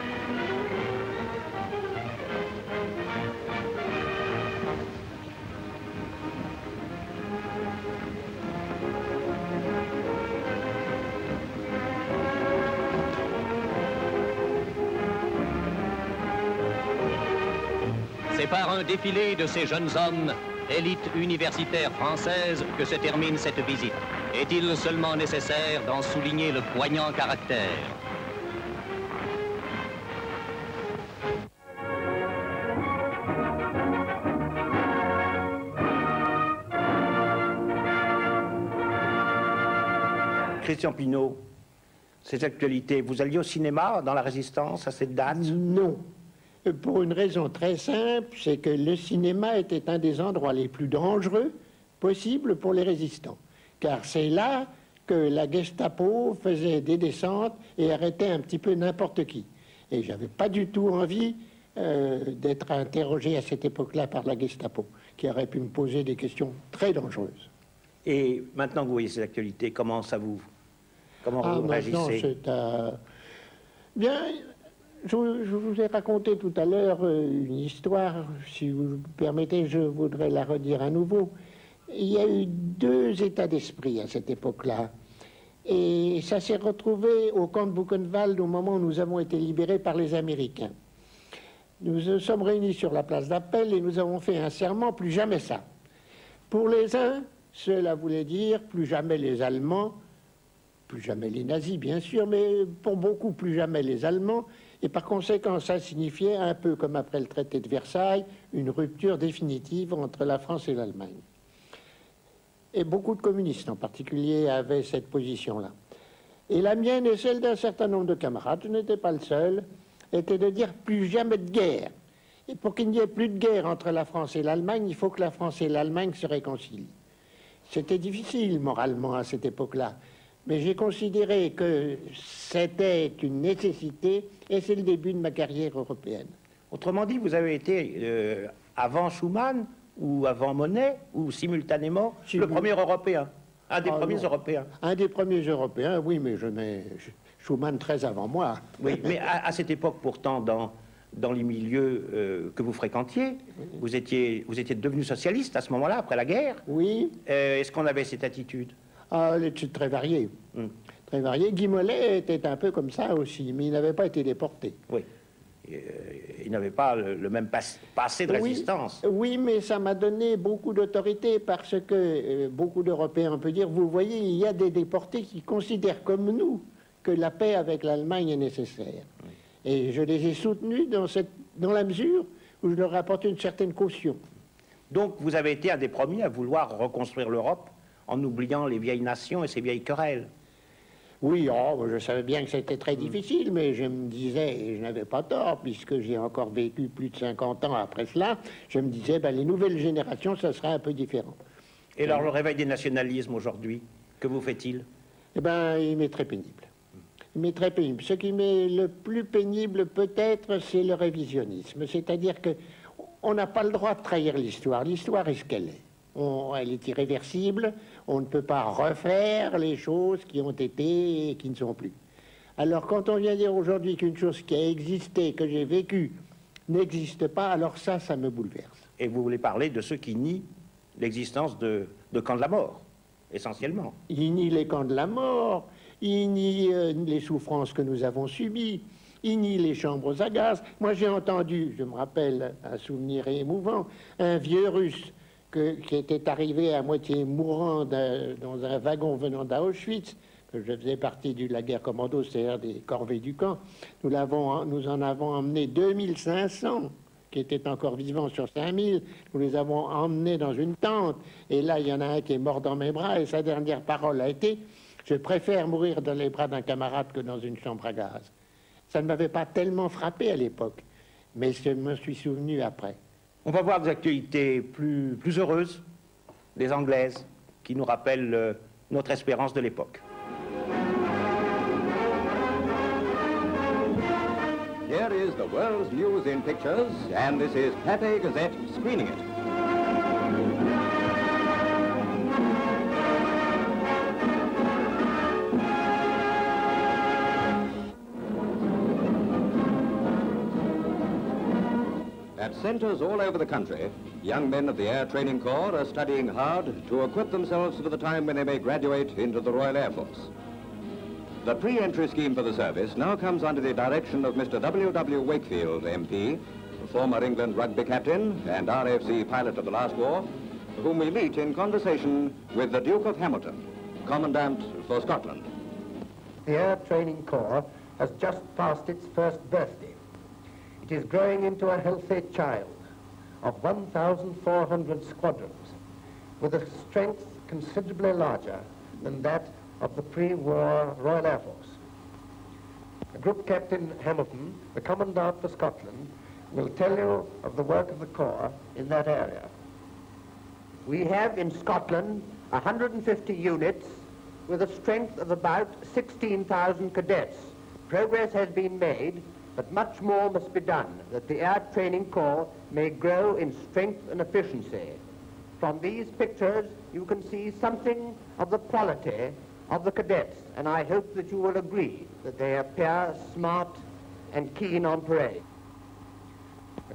C'est par un défilé de ces jeunes hommes, élite universitaire française, que se termine cette visite. Est-il seulement nécessaire d'en souligner le poignant caractère? Christian Pineau, ces actualités, vous alliez au cinéma dans la Résistance à cette date? Non. Pour une raison très simple, c'est que le cinéma était un des endroits les plus dangereux possibles pour les résistants. Car c'est là que la Gestapo faisait des descentes et arrêtait un petit peu n'importe qui. Et j'avais pas du tout envie d'être interrogé à cette époque-là par la Gestapo, qui aurait pu me poser des questions très dangereuses. Et maintenant que vous voyez ces actualités, comment vous réagissez? Bien, je vous ai raconté tout à l'heure une histoire, si vous me permettez, je voudrais la redire à nouveau. Il y a eu deux états d'esprit à cette époque-là. Et ça s'est retrouvé au camp de Buchenwald au moment où nous avons été libérés par les Américains. Nous nous sommes réunis sur la place d'Appel et nous avons fait un serment, plus jamais ça. Pour les uns, cela voulait dire plus jamais les Allemands, plus jamais les nazis bien sûr, mais pour beaucoup plus jamais les Allemands. Et par conséquent, ça signifiait, un peu comme après le traité de Versailles, une rupture définitive entre la France et l'Allemagne. Et beaucoup de communistes en particulier avaient cette position-là. Et la mienne et celle d'un certain nombre de camarades, je n'étais pas le seul, était de dire plus jamais de guerre. Et pour qu'il n'y ait plus de guerre entre la France et l'Allemagne, il faut que la France et l'Allemagne se réconcilient. C'était difficile moralement à cette époque-là, mais j'ai considéré que c'était une nécessité et c'est le début de ma carrière européenne. Autrement dit, vous avez été avant Schuman ou avant Monet ou simultanément le premier Européen, un des premiers Européens. Un des premiers Européens, oui, mais je mets Schuman très avant moi. Oui, mais à cette époque pourtant, dans les milieux que vous fréquentiez, vous étiez devenu socialiste à ce moment-là, après la guerre. Oui. Est-ce qu'on avait cette attitude? Elle était très variée. Très variée. Guy Mollet était un peu comme ça aussi, mais il n'avait pas été déporté. Oui. Il n'avait pas le même passé de résistance. Oui, mais ça m'a donné beaucoup d'autorité parce que beaucoup d'Européens, on peut dire, vous voyez, il y a des déportés qui considèrent comme nous que la paix avec l'Allemagne est nécessaire. Oui. Et je les ai soutenus dans la mesure où je leur ai apporté une certaine caution. Donc vous avez été un des premiers à vouloir reconstruire l'Europe en oubliant les vieilles nations et ces vieilles querelles. Oui, oh, je savais bien que c'était très difficile, mais je me disais, et je n'avais pas tort, puisque j'ai encore vécu plus de 50 ans après cela, je me disais, ben, les nouvelles générations, ça sera un peu différent. Et alors, le réveil des nationalismes aujourd'hui, que vous fait-il? Eh bien, il m'est très pénible. Il m'est très pénible. Ce qui m'est le plus pénible, peut-être, c'est le révisionnisme. C'est-à-dire que on n'a pas le droit de trahir l'histoire. L'histoire est ce qu'elle est. Elle est irréversible. On ne peut pas refaire les choses qui ont été et qui ne sont plus. Alors, quand on vient dire aujourd'hui qu'une chose qui a existé, que j'ai vécue, n'existe pas, alors ça me bouleverse. Et vous voulez parler de ceux qui nient l'existence de camps de la mort, essentiellement. Ils nient les camps de la mort, ils nient les souffrances que nous avons subies, ils nient les chambres à gaz. Moi, j'ai entendu, je me rappelle un souvenir émouvant, un vieux Russe qui était arrivé à moitié mourant dans un wagon venant d'Auschwitz, que je faisais partie de la guerre commando, c'est-à-dire des corvées du camp. Nous en avons emmené 2500 qui étaient encore vivants sur 5000. Nous les avons emmenés dans une tente. Et là, il y en a un qui est mort dans mes bras. Et sa dernière parole a été « Je préfère mourir dans les bras d'un camarade que dans une chambre à gaz ». Ça ne m'avait pas tellement frappé à l'époque, mais je me suis souvenu après. On va voir des actualités plus heureuses, les anglaises, qui nous rappellent notre espérance de l'époque. Here is the world's news in pictures, and this is Pathé Gazette screening it. At centres all over the country, young men of the Air Training Corps are studying hard to equip themselves for the time when they may graduate into the Royal Air Force. The pre-entry scheme for the service now comes under the direction of Mr. W.W. Wakefield, MP, former England rugby captain and RFC pilot of the last war, whom we meet in conversation with the Duke of Hamilton, Commandant for Scotland. The Air Training Corps has just passed its first birthday. It is growing into a healthy child of 1,400 squadrons, with a strength considerably larger than that of the pre-war Royal Air Force. Group Captain Hamilton, the Commandant for Scotland, will tell you of the work of the Corps in that area. We have in Scotland 150 units with a strength of about 16,000 cadets. Progress has been made, but much more must be done that the Air Training Corps may grow in strength and efficiency. From these pictures, you can see something of the quality of the cadets, and I hope that you will agree that they appear smart and keen on parade.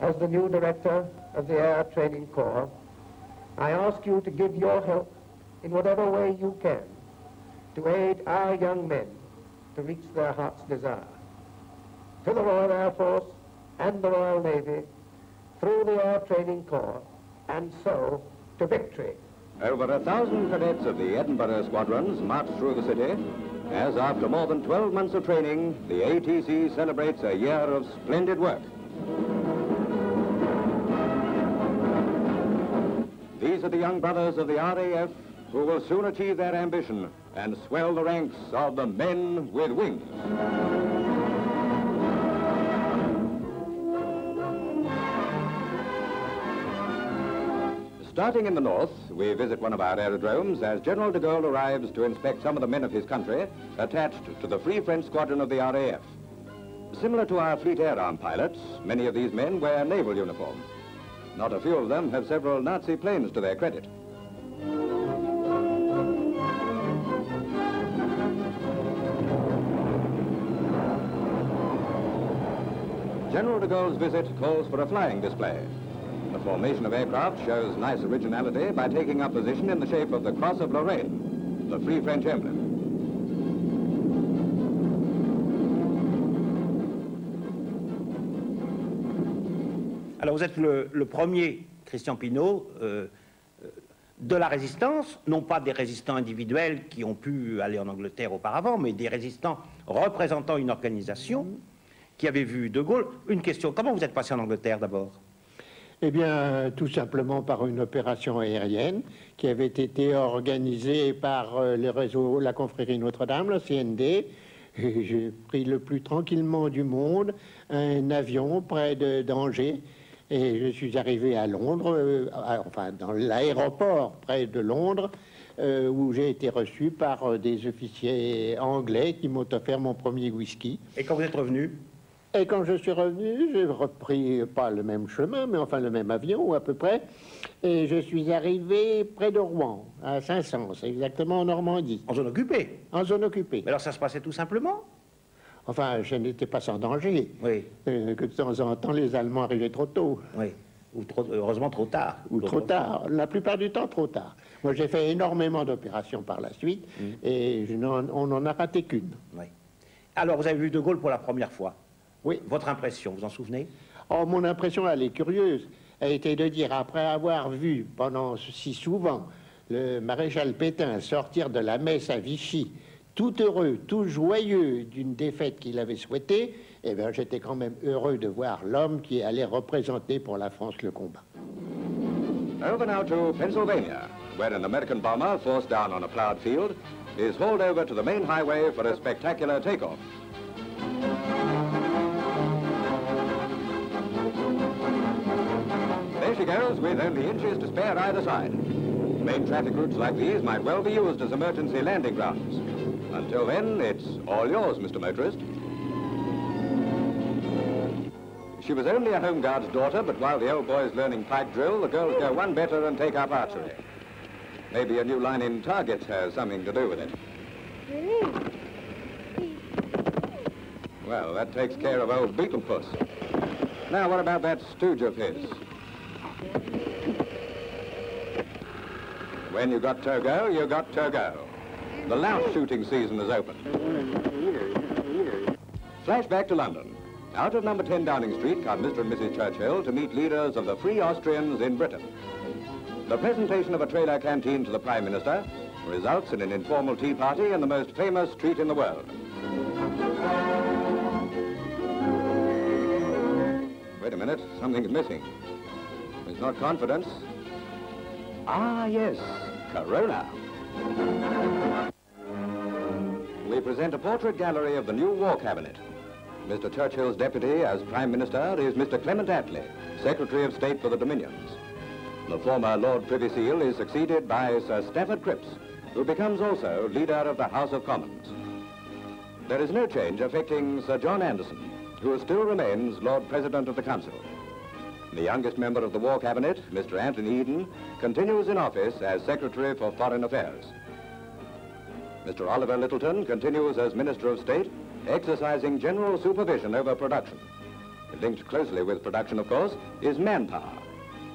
As the new director of the Air Training Corps, I ask you to give your help in whatever way you can to aid our young men to reach their heart's desire. To the Royal Air Force and the Royal Navy, through the Air Training Corps, and so to victory. Over 1,000 cadets of the Edinburgh squadrons march through the city, as after more than 12 months of training, the ATC celebrates a year of splendid work. These are the young brothers of the RAF who will soon achieve their ambition and swell the ranks of the men with wings. Starting in the north, we visit one of our aerodromes as General de Gaulle arrives to inspect some of the men of his country attached to the Free French Squadron of the RAF. Similar to our Fleet Air Arm pilots, many of these men wear naval uniform. Not a few of them have several Nazi planes to their credit. General de Gaulle's visit calls for a flying display. The formation of aircraft shows nice originality by taking up position in the shape of the Cross of Lorraine, the Free French emblem. Alors vous êtes le premier, Christian Pineau, de la résistance, non pas des résistants individuels qui ont pu aller en Angleterre auparavant, mais des résistants représentant une organisation qui avait vu De Gaulle. Une question, comment vous êtes passé en Angleterre d'abord? Eh bien, tout simplement par une opération aérienne qui avait été organisée par le réseau, la confrérie Notre-Dame, la CND. Et j'ai pris le plus tranquillement du monde un avion près d'Angers et je suis arrivé à Londres, enfin dans l'aéroport près de Londres, où j'ai été reçu par des officiers anglais qui m'ont offert mon premier whisky. Et quand vous êtes revenu? Et quand je suis revenu, j'ai repris pas le même chemin, mais enfin le même avion, à peu près, et je suis arrivé près de Rouen, à Saint-Saëns, exactement en Normandie. En zone occupée? En zone occupée. Mais alors ça se passait tout simplement? Enfin, je n'étais pas sans danger. Oui. Que de temps en temps, les Allemands arrivaient trop tôt. Oui. Ou heureusement trop tard. Ou trop tard. La plupart du temps, trop tard. Moi, j'ai fait énormément d'opérations par la suite, et on n'en a raté qu'une. Oui. Alors, vous avez vu De Gaulle pour la première fois? Oui. Votre impression, vous en souvenez? Oh, mon impression, elle est curieuse. Elle était de dire, après avoir vu pendant si souvent le maréchal Pétain sortir de la messe à Vichy, tout heureux, tout joyeux d'une défaite qu'il avait souhaitée, eh bien, j'étais quand même heureux de voir l'homme qui allait représenter pour la France le combat. Over now to Pennsylvania, where an American bomber forced down on a plowed field is hauled over to the main highway for a spectacular takeoff. There she goes, with only inches to spare either side. Main traffic routes like these might well be used as emergency landing grounds. Until then, it's all yours, Mr. Motorist. She was only a home guard's daughter, but while the old boy's learning pipe drill, the girls go one better and take up archery. Maybe a new line in targets has something to do with it. Well, that takes care of old Beetlepuss. Now, what about that stooge of his? When you got Togo, you got Togo. The louse shooting season is open. Flashback to London. Out of number 10 Downing Street come Mr. and Mrs. Churchill to meet leaders of the Free Austrians in Britain. The presentation of a trailer canteen to the Prime Minister results in an informal tea party in the most famous street in the world. Wait a minute, something's missing. It's not confidence. Ah, yes, Corona. We present a portrait gallery of the new War Cabinet. Mr. Churchill's deputy as Prime Minister is Mr. Clement Attlee, Secretary of State for the Dominions. The former Lord Privy Seal is succeeded by Sir Stafford Cripps, who becomes also leader of the House of Commons. There is no change affecting Sir John Anderson, who still remains Lord President of the Council. The youngest member of the War Cabinet, Mr. Anthony Eden, continues in office as Secretary for Foreign Affairs. Mr. Oliver Littleton continues as Minister of State, exercising general supervision over production. Linked closely with production, of course, is manpower,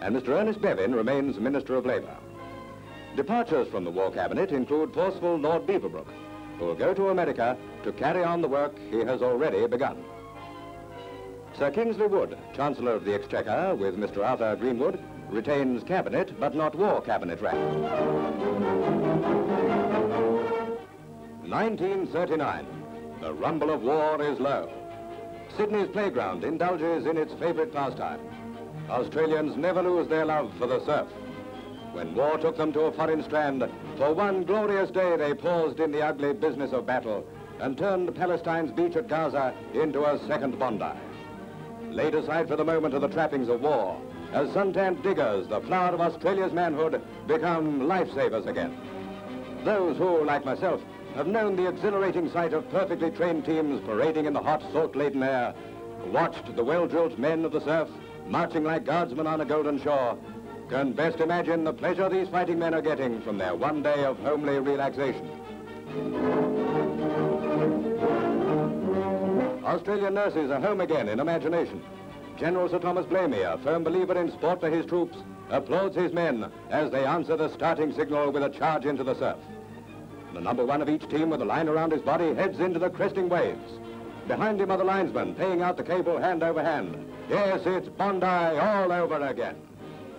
and Mr. Ernest Bevin remains Minister of Labour. Departures from the War Cabinet include forceful Lord Beaverbrook, who will go to America to carry on the work he has already begun. Sir Kingsley Wood, Chancellor of the Exchequer, with Mr. Arthur Greenwood, retains Cabinet, but not War Cabinet rank. 1939. The rumble of war is low. Sydney's playground indulges in its favourite pastime. Australians never lose their love for the surf. When war took them to a foreign strand, for one glorious day they paused in the ugly business of battle and turned Palestine's beach at Gaza into a second Bondi. Laid aside for the moment are the trappings of war. As suntanned diggers, the flower of Australia's manhood become lifesavers again. Those who, like myself, have known the exhilarating sight of perfectly trained teams parading in the hot, salt-laden air, watched the well-drilled men of the surf marching like guardsmen on a golden shore, can best imagine the pleasure these fighting men are getting from their one day of homely relaxation. Australian nurses are home again in imagination. General Sir Thomas Blamey, a firm believer in sport for his troops, applauds his men as they answer the starting signal with a charge into the surf. The number one of each team with a line around his body heads into the cresting waves. Behind him are the linesmen paying out the cable hand over hand. Yes, it's Bondi all over again.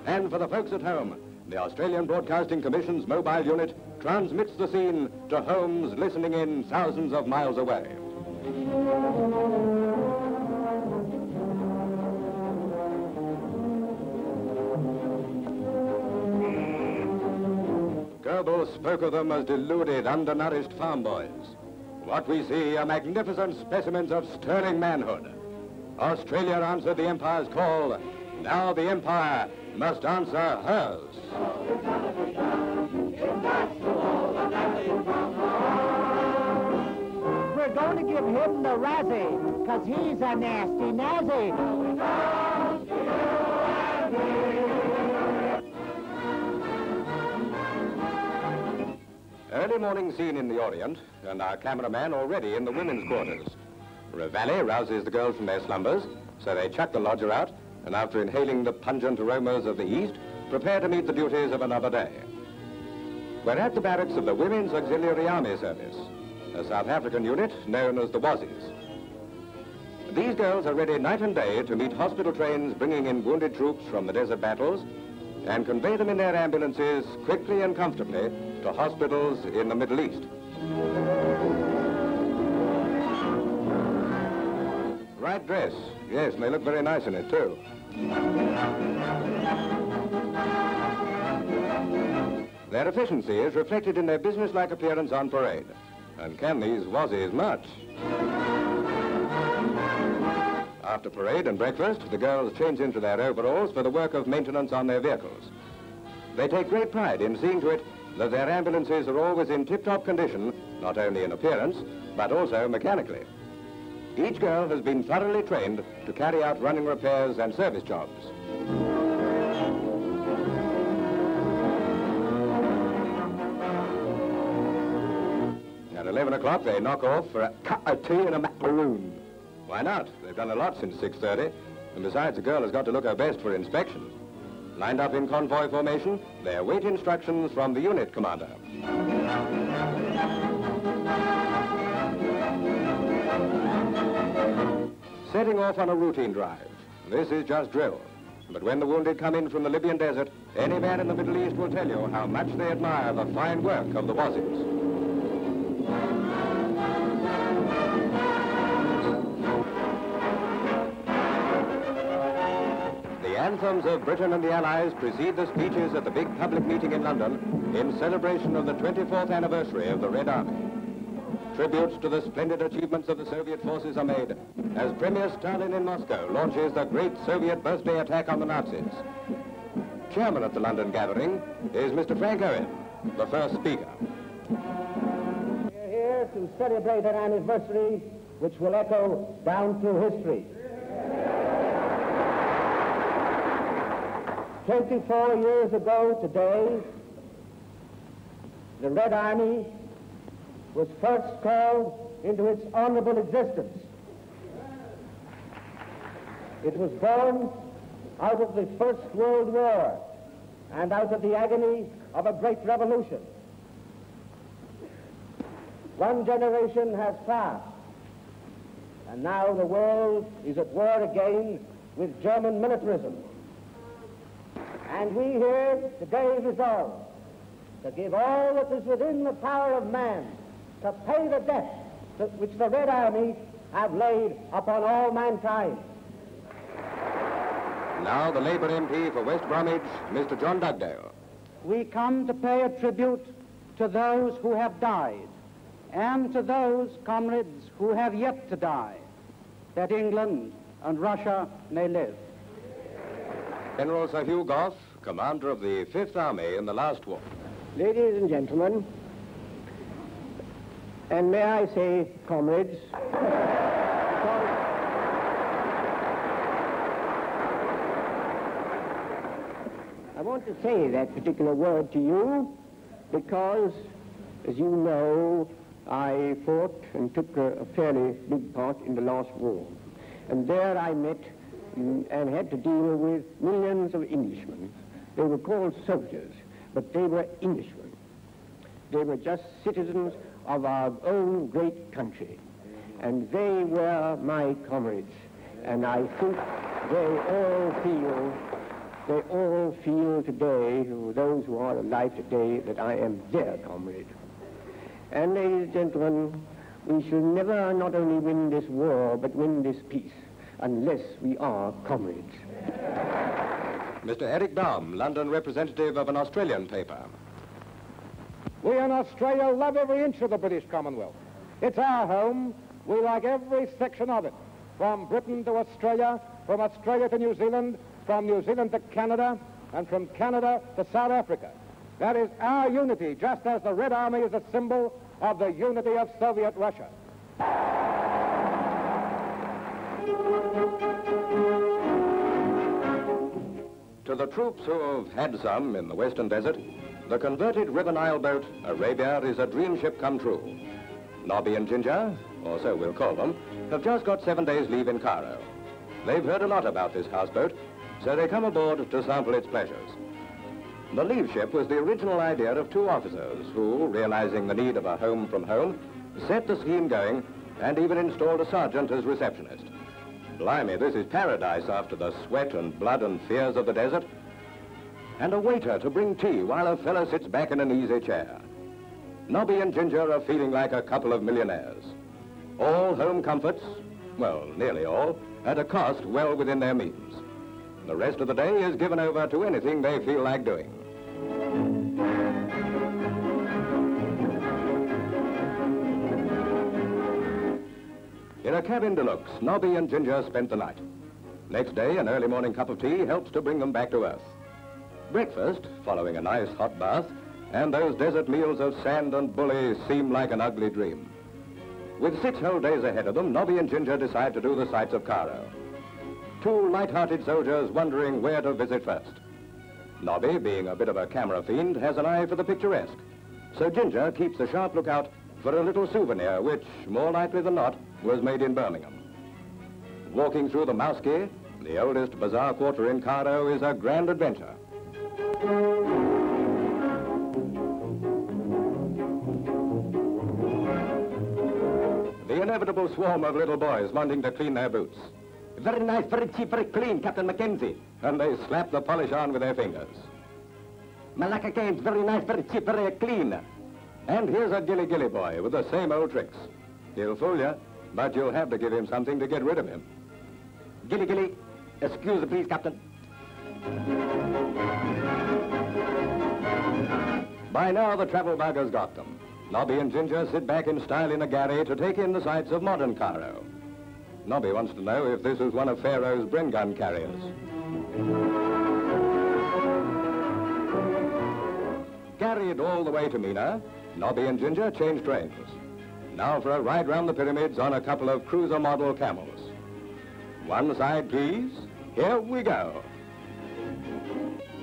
And for the folks at home, the Australian Broadcasting Commission's mobile unit transmits the scene to homes listening in thousands of miles away. nobles spoke of them as deluded, undernourished farm boys. What we see are magnificent specimens of sterling manhood. Australia answered the Empire's call. Now the Empire must answer hers. We're going to give him the Razzie, because he's a nasty Nazi. Early morning scene in the Orient, and our cameraman already in the women's quarters. Reveille rouses the girls from their slumbers, so they chuck the lodger out, and after inhaling the pungent aromas of the East, prepare to meet the duties of another day. We're at the barracks of the Women's Auxiliary Army Service, a South African unit known as the Wazzies. These girls are ready night and day to meet hospital trains bringing in wounded troops from the desert battles and convey them in their ambulances quickly and comfortably to hospitals in the Middle East. Right dress, yes, and they look very nice in it too. Their efficiency is reflected in their business-like appearance on parade. And can these Wazzies much? After parade and breakfast, the girls change into their overalls for the work of maintenance on their vehicles. They take great pride in seeing to it that their ambulances are always in tip-top condition, not only in appearance, but also mechanically. Each girl has been thoroughly trained to carry out running repairs and service jobs. At 11 o'clock, they knock off for a cup of tea and a macaroon. Why not? They've done a lot since 6:30, and besides, the girl has got to look her best for inspection. Lined up in convoy formation, they await instructions from the unit commander. Setting off on a routine drive. This is just drill. But when the wounded come in from the Libyan desert, any man in the Middle East will tell you how much they admire the fine work of the Wazzies. The anthems of Britain and the Allies precede the speeches at the big public meeting in London in celebration of the 24th anniversary of the Red Army. Tributes to the splendid achievements of the Soviet forces are made as Premier Stalin in Moscow launches the great Soviet birthday attack on the Nazis. Chairman at the London gathering is Mr. Frank Owen, the first speaker. We're here to celebrate an anniversary which will echo down through history. 24 years ago today, the Red Army was first called into its honorable existence. It was born out of the First World War and out of the agony of a great revolution. One generation has passed, and now the world is at war again with German militarism. And we here today resolve to give all that is within the power of man to pay the debt which the Red Army have laid upon all mankind. Now the Labour MP for West Bromwich, Mr. John Dugdale. We come to pay a tribute to those who have died and to those comrades who have yet to die, that England and Russia may live. General Sir Hugh Gough, commander of the 5th Army in the last war. Ladies and gentlemen, and may I say, comrades, I want to say that particular word to you because, as you know, I fought and took a fairly big part in the last war. And there I met and had to deal with millions of Englishmen. They were called soldiers, but they were Englishmen. They were just citizens of our own great country. And they were my comrades. And I think they all feel today, those who are alive today, that I am their comrade. And ladies and gentlemen, we shall never not only win this war, but win this peace, unless we are comrades. Mr. Eric Daum, London representative of an Australian paper. We in Australia love every inch of the British Commonwealth. It's our home. We like every section of it, from Britain to Australia, from Australia to New Zealand, from New Zealand to Canada, and from Canada to South Africa. That is our unity, just as the Red Army is a symbol of the unity of Soviet Russia. To the troops who have had some in the Western Desert, the converted River Nile boat, Arabia, is a dream ship come true. Nobby and Ginger, or so we'll call them, have just got 7 days' leave in Cairo. They've heard a lot about this houseboat, so they come aboard to sample its pleasures. The leave ship was the original idea of 2 officers who, realizing the need of a home from home, set the scheme going and even installed a sergeant as receptionist. Blimey, this is paradise after the sweat and blood and fears of the desert. And a waiter to bring tea while a fellow sits back in an easy chair. Nobby and Ginger are feeling like a couple of millionaires. All home comforts, well, nearly all, at a cost well within their means. The rest of the day is given over to anything they feel like doing. In a cabin deluxe, Nobby and Ginger spent the night. Next day, an early morning cup of tea helps to bring them back to earth. Breakfast, following a nice hot bath, and those desert meals of sand and bully seem like an ugly dream. With 6 whole days ahead of them, Nobby and Ginger decide to do the sights of Cairo. 2 light-hearted soldiers wondering where to visit first. Nobby, being a bit of a camera fiend, has an eye for the picturesque. So Ginger keeps a sharp lookout for a little souvenir which, more likely than not, was made in Birmingham. Walking through the Mouski, the oldest bazaar quarter in Cairo, is a grand adventure. The inevitable swarm of little boys wanting to clean their boots. Very nice, very cheap, very clean, Captain Mackenzie. And they slap the polish on with their fingers. Malacca Games, very nice, very cheap, very clean. And here's a gilly-gilly boy with the same old tricks. He'll fool you, but you'll have to give him something to get rid of him. Gilly-gilly, excuse me, please, Captain. By now, the travel bug has got them. Nobby and Ginger sit back in style in a gharry to take in the sights of modern Cairo. Nobby wants to know if this is one of Pharaoh's Bren gun carriers. Carried all the way to Mina, Nobby and Ginger change trains. Now for a ride round the pyramids on a couple of cruiser model camels. One side, please. Here we go.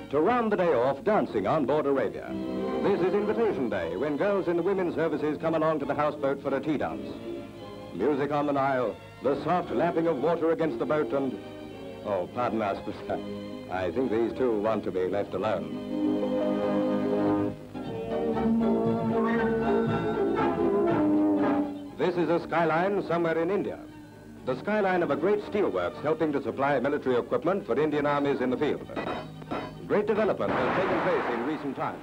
To round the day off, dancing on board Arabia. This is invitation day, when girls in the women's services come along to the houseboat for a tea dance. Music on the Nile, the soft lapping of water against the boat, and... oh, pardon us, but I think these 2 want to be left alone. This is a skyline somewhere in India. The skyline of a great steelworks helping to supply military equipment for Indian armies in the field. Great development has taken place in recent times.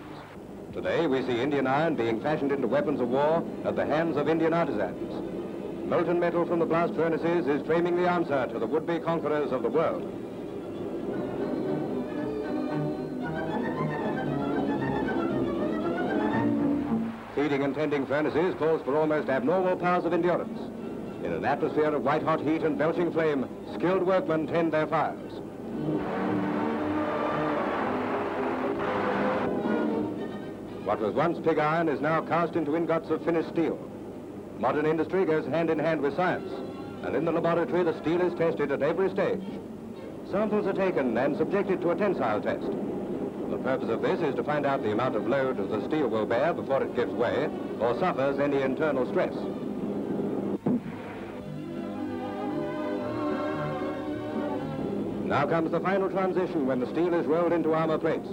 Today we see Indian iron being fashioned into weapons of war at the hands of Indian artisans. Molten metal from the blast furnaces is framing the answer to the would-be conquerors of the world. Feeding and tending furnaces calls for almost abnormal powers of endurance. In an atmosphere of white-hot heat and belching flame, skilled workmen tend their fires. What was once pig iron is now cast into ingots of finished steel. Modern industry goes hand in hand with science, and in the laboratory the steel is tested at every stage. Samples are taken and subjected to a tensile test. The purpose of this is to find out the amount of load the steel will bear before it gives way or suffers any internal stress. Now comes the final transition when the steel is rolled into armor plates,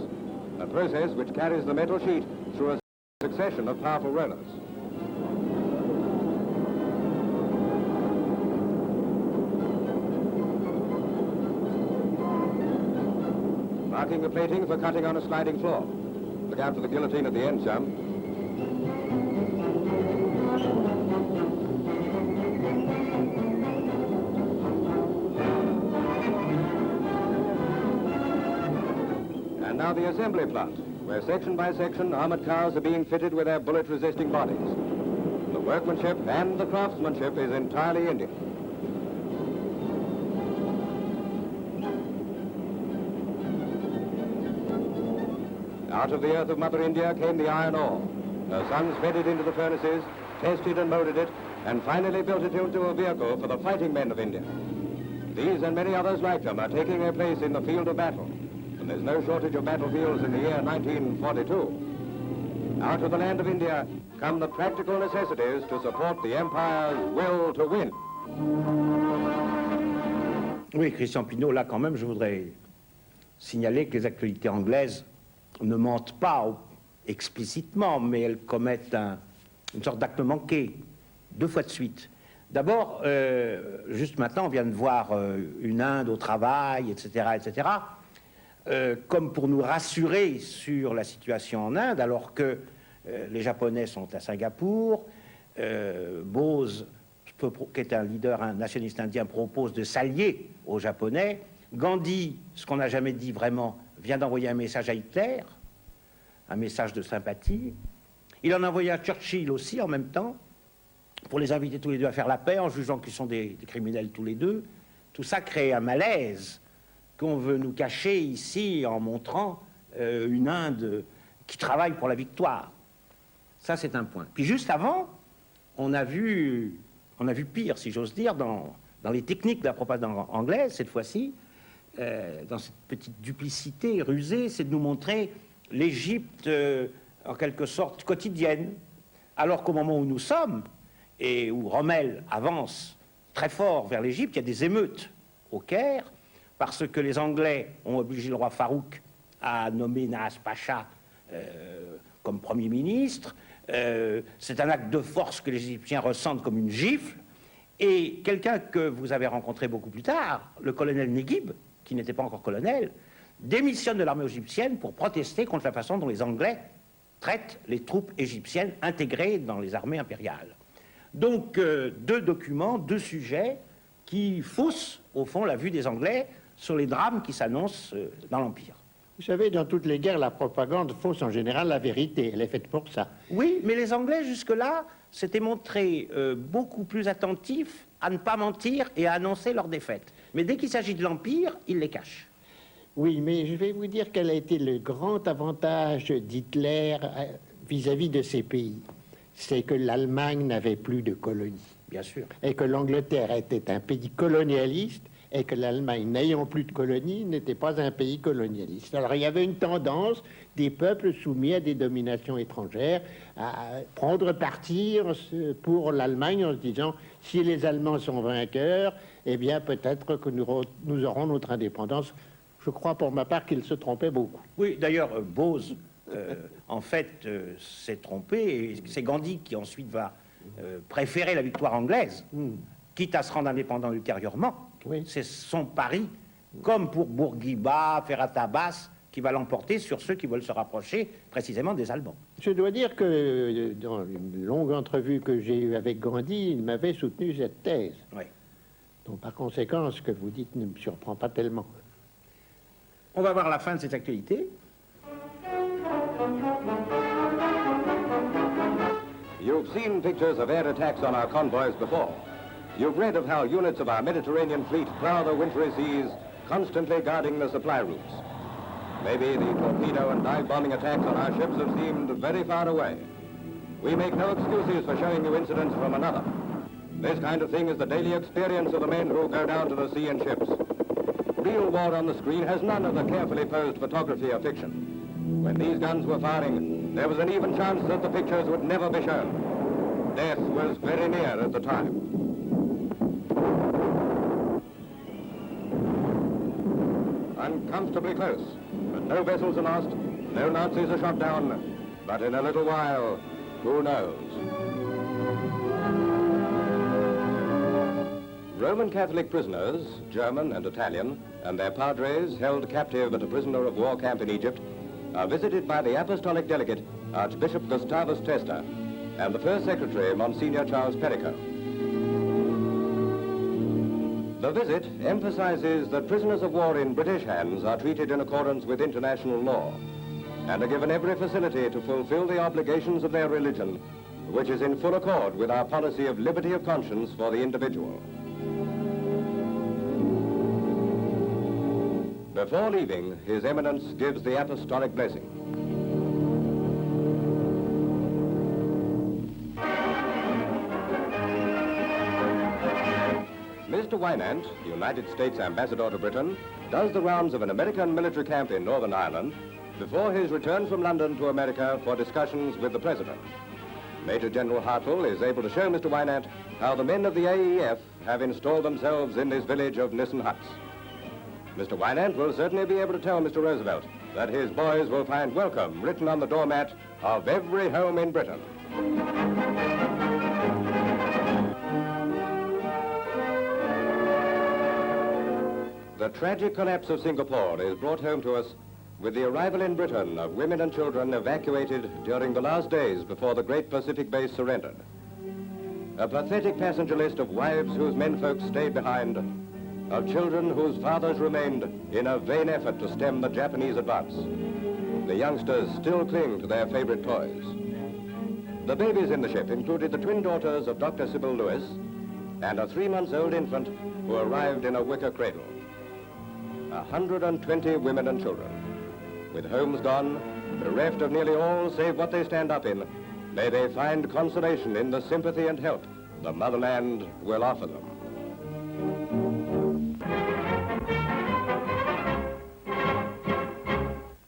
a process which carries the metal sheet through a succession of powerful rollers. Marking the plating for cutting on a sliding floor. Look out for the guillotine at the end, chum. And now the assembly plant. where section by section armored cars are being fitted with their bullet-resisting bodies. The workmanship and the craftsmanship is entirely Indian. Out of the earth of Mother India came the iron ore. Her sons fed it into the furnaces, tested and molded it, and finally built it into a vehicle for the fighting men of India. These and many others like them are taking their place in the field of battle, and there's no shortage of battlefields in the year 1942. Out of the land of India come the practical necessities to support the Empire's will to win. Oui, Christian Pineau, là quand même, je voudrais signaler que les actualités anglaises ne mentent pas explicitement, mais elles commettent une sorte d'acte manqué, 2 fois de suite. D'abord, juste maintenant, on vient de voir une Inde au travail, etc., etc., comme pour nous rassurer sur la situation en Inde, alors que les Japonais sont à Singapour, Bose, qui est un leader, un nationaliste indien, propose de s'allier aux Japonais. Gandhi, ce qu'on n'a jamais dit vraiment, vient d'envoyer un message à Hitler, un message de sympathie. Il en a envoyé à Churchill aussi en même temps, pour les inviter tous les deux à faire la paix, en jugeant qu'ils sont des criminels tous les deux. Tout ça crée un malaise qu'on veut nous cacher ici en montrant une Inde qui travaille pour la victoire. Ça, c'est un point. Puis juste avant, on a vu pire, si j'ose dire, dans les techniques de la propagande anglaise, cette fois-ci, dans cette petite duplicité rusée, c'est de nous montrer l'Égypte, en quelque sorte, quotidienne, alors qu'au moment où nous sommes, et où Rommel avance très fort vers l'Égypte, il y a des émeutes au Caire, parce que les Anglais ont obligé le roi Farouk à nommer Naas Pacha comme Premier ministre. C'est un acte de force que les Égyptiens ressentent comme une gifle. Et quelqu'un que vous avez rencontré beaucoup plus tard, le colonel Neguib, qui n'était pas encore colonel, démissionne de l'armée égyptienne pour protester contre la façon dont les Anglais traitent les troupes égyptiennes intégrées dans les armées impériales. Donc, 2 documents, 2 sujets qui faussent, au fond, la vue des Anglais sur les drames qui s'annoncent dans l'Empire. Vous savez, dans toutes les guerres, la propagande fausse en général la vérité. Elle est faite pour ça. Oui, mais les Anglais, jusque-là, s'étaient montrés beaucoup plus attentifs à ne pas mentir et à annoncer leur défaite. Mais dès qu'il s'agit de l'Empire, ils les cachent. Oui, mais je vais vous dire quel a été le grand avantage d'Hitler vis-à-vis de ces pays. C'est que l'Allemagne n'avait plus de colonies. Bien sûr. Et que l'Angleterre était un pays colonialiste et que l'Allemagne, n'ayant plus de colonies, n'était pas un pays colonialiste. Alors il y avait une tendance des peuples soumis à des dominations étrangères à prendre parti pour l'Allemagne en se disant si les Allemands sont vainqueurs, eh bien peut-être que nous aurons notre indépendance. Je crois pour ma part qu'il se trompait beaucoup. Oui, d'ailleurs, Bose, en fait, s'est trompé, et c'est Gandhi qui ensuite va préférer la victoire anglaise, quitte à se rendre indépendant ultérieurement. Oui. C'est son pari, comme pour Bourguiba, Ferhat Abbas, qui va l'emporter sur ceux qui veulent se rapprocher précisément des Allemands. Je dois dire que dans une longue entrevue que j'ai eue avec Gandhi, il m'avait soutenu cette thèse. Oui. Donc par conséquent, ce que vous dites ne me surprend pas tellement. On va voir la fin de cette actualité. You've seen pictures of air attacks on our convoys before. You've read of how units of our Mediterranean fleet plough the wintry seas, constantly guarding the supply routes. Maybe the torpedo and dive bombing attacks on our ships have seemed very far away. We make no excuses for showing you incidents from another. This kind of thing is the daily experience of the men who go down to the sea in ships. Real war on the screen has none of the carefully posed photography of fiction. When these guns were firing, there was an even chance that the pictures would never be shown. Death was very near at the time. Uncomfortably close, but no vessels are lost, no Nazis are shot down, but in a little while, who knows? Roman Catholic prisoners, German and Italian, and their padres held captive at a prisoner of war camp in Egypt, are visited by the apostolic delegate, Archbishop Gustavus Testa, and the First Secretary, Monsignor Charles Perico. The visit emphasizes that prisoners of war in British hands are treated in accordance with international law. and are given every facility to fulfill the obligations of their religion, which is in full accord with our policy of liberty of conscience for the individual. Before leaving, His Eminence gives the apostolic blessing. Mr. Wynant, United States Ambassador to Britain, does the rounds of an American military camp in Northern Ireland before his return from London to America for discussions with the President. Major General Hartwell is able to show Mr. Wynant how the men of the AEF have installed themselves in this village of Nissen huts. Mr. Wynant will certainly be able to tell Mr. Roosevelt that his boys will find welcome written on the doormat of every home in Britain. The tragic collapse of Singapore is brought home to us with the arrival in Britain of women and children evacuated during the last days before the great Pacific base surrendered. A pathetic passenger list of wives whose menfolk stayed behind, of children whose fathers remained in a vain effort to stem the Japanese advance. The youngsters still cling to their favorite toys. The babies in the ship included the twin daughters of Dr. Sybil Lewis and a 3-month-old infant who arrived in a wicker cradle. 120 women and children. With homes gone, bereft of nearly all save what they stand up in, may they find consolation in the sympathy and help the motherland will offer them.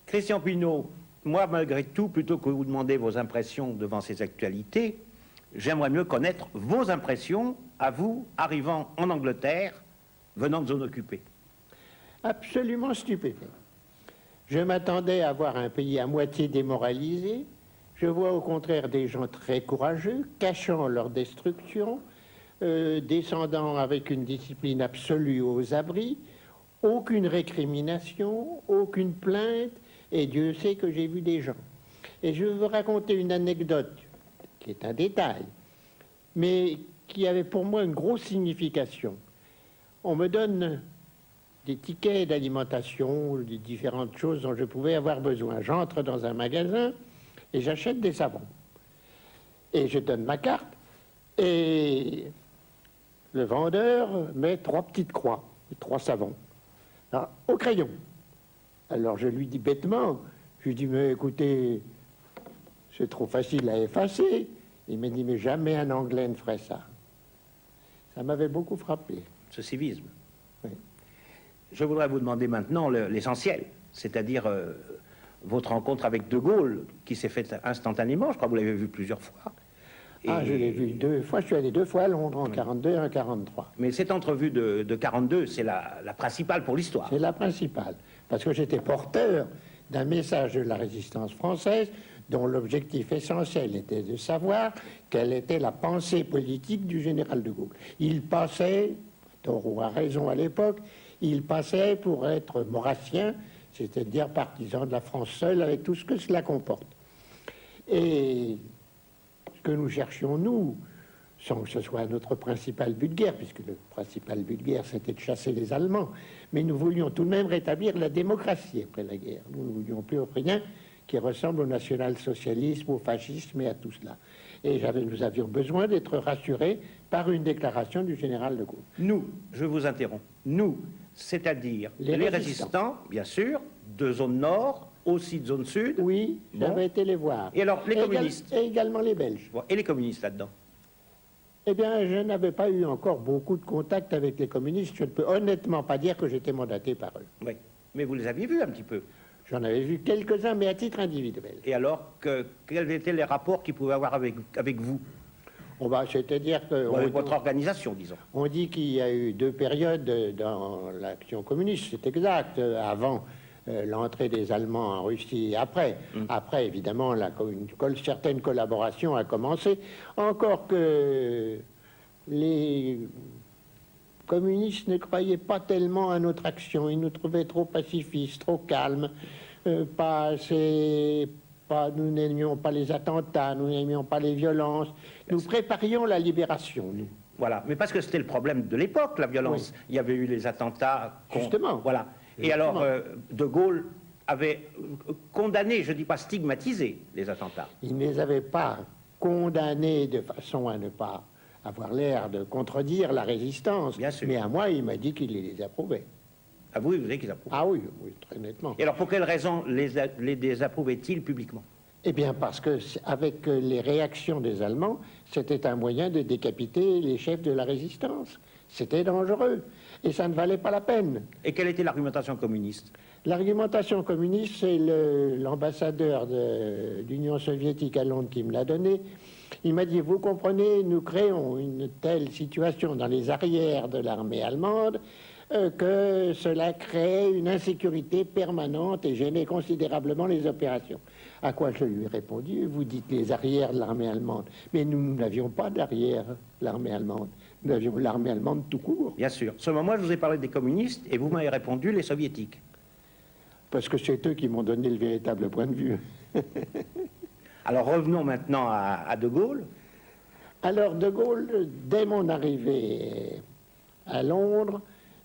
Christian Pinault, moi, malgré tout, plutôt que vous demander vos impressions devant ces actualités, j'aimerais mieux connaître vos impressions à vous, arrivant en Angleterre, venant de zone occupée. Absolument stupéfait. Je m'attendais à voir un pays à moitié démoralisé. Je vois au contraire des gens très courageux, cachant leur destruction, descendant avec une discipline absolue aux abris, aucune récrimination, aucune plainte, et Dieu sait que j'ai vu des gens. Et je vais vous raconter une anecdote, qui est un détail, mais qui avait pour moi une grosse signification. On me donne des tickets d'alimentation, des différentes choses dont je pouvais avoir besoin. J'entre dans un magasin et j'achète des savons. Et je donne ma carte et le vendeur met 3 petites croix, 3 savons, alors, au crayon. Alors je lui dis bêtement, je lui dis, mais écoutez, c'est trop facile à effacer. Il m'a dit, mais jamais un Anglais ne ferait ça. Ça m'avait beaucoup frappé. Ce civisme. Oui. Je voudrais vous demander maintenant l'essentiel, c'est-à-dire votre rencontre avec De Gaulle, qui s'est faite instantanément. Je crois que vous l'avez vu plusieurs fois. Ah, je l'ai vu 2 fois. Je suis allé 2 fois à Londres, en 42 et en 43. Mais cette entrevue de 42, c'est la principale pour l'histoire. C'est la principale, parce que j'étais porteur d'un message de la résistance française dont l'objectif essentiel était de savoir quelle était la pensée politique du général de Gaulle. Il passait, tort ou à raison à l'époque, il passait pour être maurassien, c'est-à-dire partisan de la France seule, avec tout ce que cela comporte. Et ce que nous cherchions, nous, sans que ce soit notre principal but de guerre, puisque le principal but de guerre, c'était de chasser les Allemands, mais nous voulions tout de même rétablir la démocratie après la guerre. Nous ne voulions plus rien qui ressemble au national-socialisme, au fascisme et à tout cela. Et nous avions besoin d'être rassurés par une déclaration du général de Gaulle. Nous, je vous interromps, nous, c'est-à-dire les résistants, bien sûr, de zone nord, aussi de zone sud. Oui, j'avais été les voir. Et alors, les communistes. Et également les Belges. Et les communistes là-dedans? Eh bien, je n'avais pas eu encore beaucoup de contact avec les communistes. Je ne peux honnêtement pas dire que j'étais mandaté par eux. Oui, mais vous les aviez vus un petit peu? J'en avais vu quelques-uns, mais à titre individuel. Et alors, quels étaient les rapports qu'ils pouvaient avoir avec vous? C'est-à-dire que... Avec votre organisation, disons. On dit qu'il y a eu 2 périodes dans l'action communiste, c'est exact, avant l'entrée des Allemands en Russie et après. Après, évidemment, une certaine collaboration a commencé, encore que les communistes ne croyaient pas tellement à notre action. Ils nous trouvaient trop pacifistes, trop calmes, nous n'aimions pas les attentats, nous n'aimions pas les violences. Nous préparions la libération, nous. Voilà, mais parce que c'était le problème de l'époque, la violence. Oui. Il y avait eu les attentats. Justement. Voilà. Justement. Et alors, De Gaulle avait condamné, je ne dis pas stigmatisé, les attentats. Il ne les avait pas condamnés de façon à ne pas avoir l'air de contredire la résistance. Bien sûr. Mais à moi, il m'a dit qu'il les approuvait. Ah vous, vous savez qu'ils approuvaient? Ah oui, oui, très nettement. Et alors, pour quelle raison les désapprouvait-il publiquement? Eh bien, parce que avec les réactions des Allemands, c'était un moyen de décapiter les chefs de la résistance. C'était dangereux. Et ça ne valait pas la peine. Et quelle était l'argumentation communiste? L'argumentation communiste, c'est l'ambassadeur de l'Union soviétique à Londres qui me l'a donné. Il m'a dit, vous comprenez, nous créons une telle situation dans les arrières de l'armée allemande que cela crée une insécurité permanente et gênait considérablement les opérations. À quoi je lui ai répondu, vous dites les arrières de l'armée allemande, mais nous n'avions pas d'arrière de l'armée allemande, nous avions l'armée allemande tout court. Bien sûr. Seulement moi, je vous ai parlé des communistes et vous m'avez répondu les soviétiques. Parce que c'est eux qui m'ont donné le véritable point de vue. Alors revenons maintenant à De Gaulle. Alors De Gaulle, dès mon arrivée à Londres,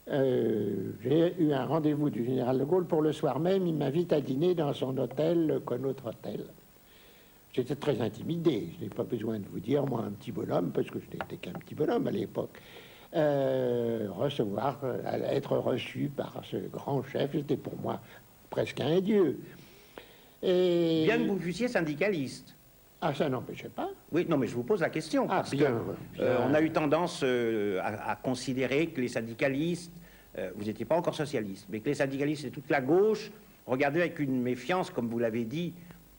j'ai eu un rendez-vous du général de Gaulle pour le soir même. Il m'invite à dîner dans son hôtel, le Connaught Hotel. J'étais très intimidé. Je n'ai pas besoin de vous dire, moi, un petit bonhomme, parce que je n'étais qu'un petit bonhomme à l'époque. Être reçu par ce grand chef, c'était pour moi presque un dieu. Et... Bien que vous fussiez syndicaliste. Ah, ça n'empêchait pas. Oui, non, mais je vous pose la question. Ah, parce bien, que, on a eu tendance à considérer que les syndicalistes, vous n'étiez pas encore socialiste, mais que les syndicalistes et toute la gauche regardaient avec une méfiance, comme vous l'avez dit,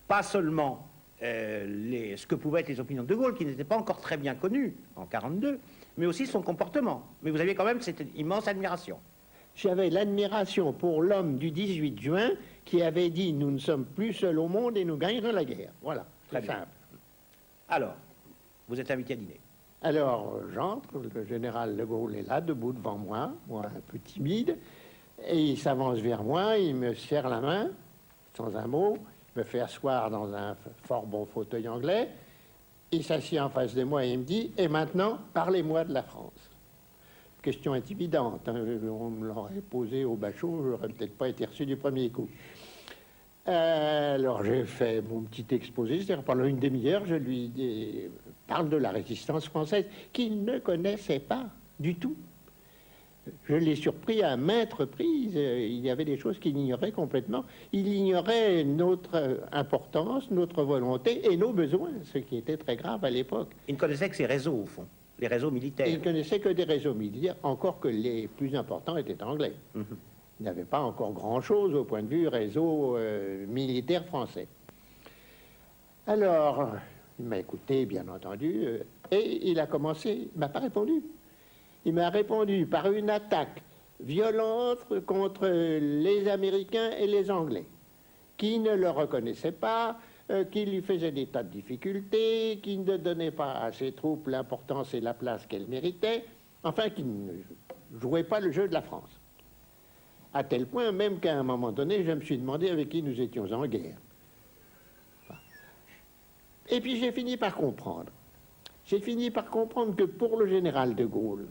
pas seulement ce que pouvaient être les opinions de De Gaulle, qui n'étaient pas encore très bien connues en 1942, mais aussi son comportement. Mais vous aviez quand même cette immense admiration. J'avais l'admiration pour l'homme du 18 juin qui avait dit « Nous ne sommes plus seuls au monde et nous gagnerons la guerre ». Voilà, très simple. Alors, vous êtes invité à dîner. Alors, j'entre, le général de Gaulle est là, debout devant moi, moi un peu timide, et il s'avance vers moi, il me serre la main, sans un mot, il me fait asseoir dans un fort bon fauteuil anglais, il s'assied en face de moi et il me dit « Et maintenant, parlez-moi de la France ». Question intimidante, hein. On me l'aurait posée au bachot, je n'aurais peut-être pas été reçu du premier coup. Alors j'ai fait mon petit exposé, c'est-à-dire pendant une demi-heure, je lui parle de la résistance française qu'il ne connaissait pas du tout. Je l'ai surpris à maintes reprises, il y avait des choses qu'il ignorait complètement. Il ignorait notre importance, notre volonté et nos besoins, ce qui était très grave à l'époque. Il ne connaissait que ses réseaux, au fond. Les réseaux militaires. Il ne connaissait que des réseaux militaires, encore que les plus importants étaient anglais. Il n'avait pas encore grand-chose au point de vue réseau militaire français. Alors, il m'a écouté, bien entendu, et il a commencé, il m'a pas répondu. Il m'a répondu par une attaque violente contre les Américains et les Anglais, qui ne le reconnaissaient pas, qui lui faisait des tas de difficultés, qui ne donnait pas à ses troupes l'importance et la place qu'elles méritaient, enfin qui ne jouait pas le jeu de la France. À tel point même qu'à un moment donné, je me suis demandé avec qui nous étions en guerre. Et puis j'ai fini par comprendre. J'ai fini par comprendre que pour le général de Gaulle,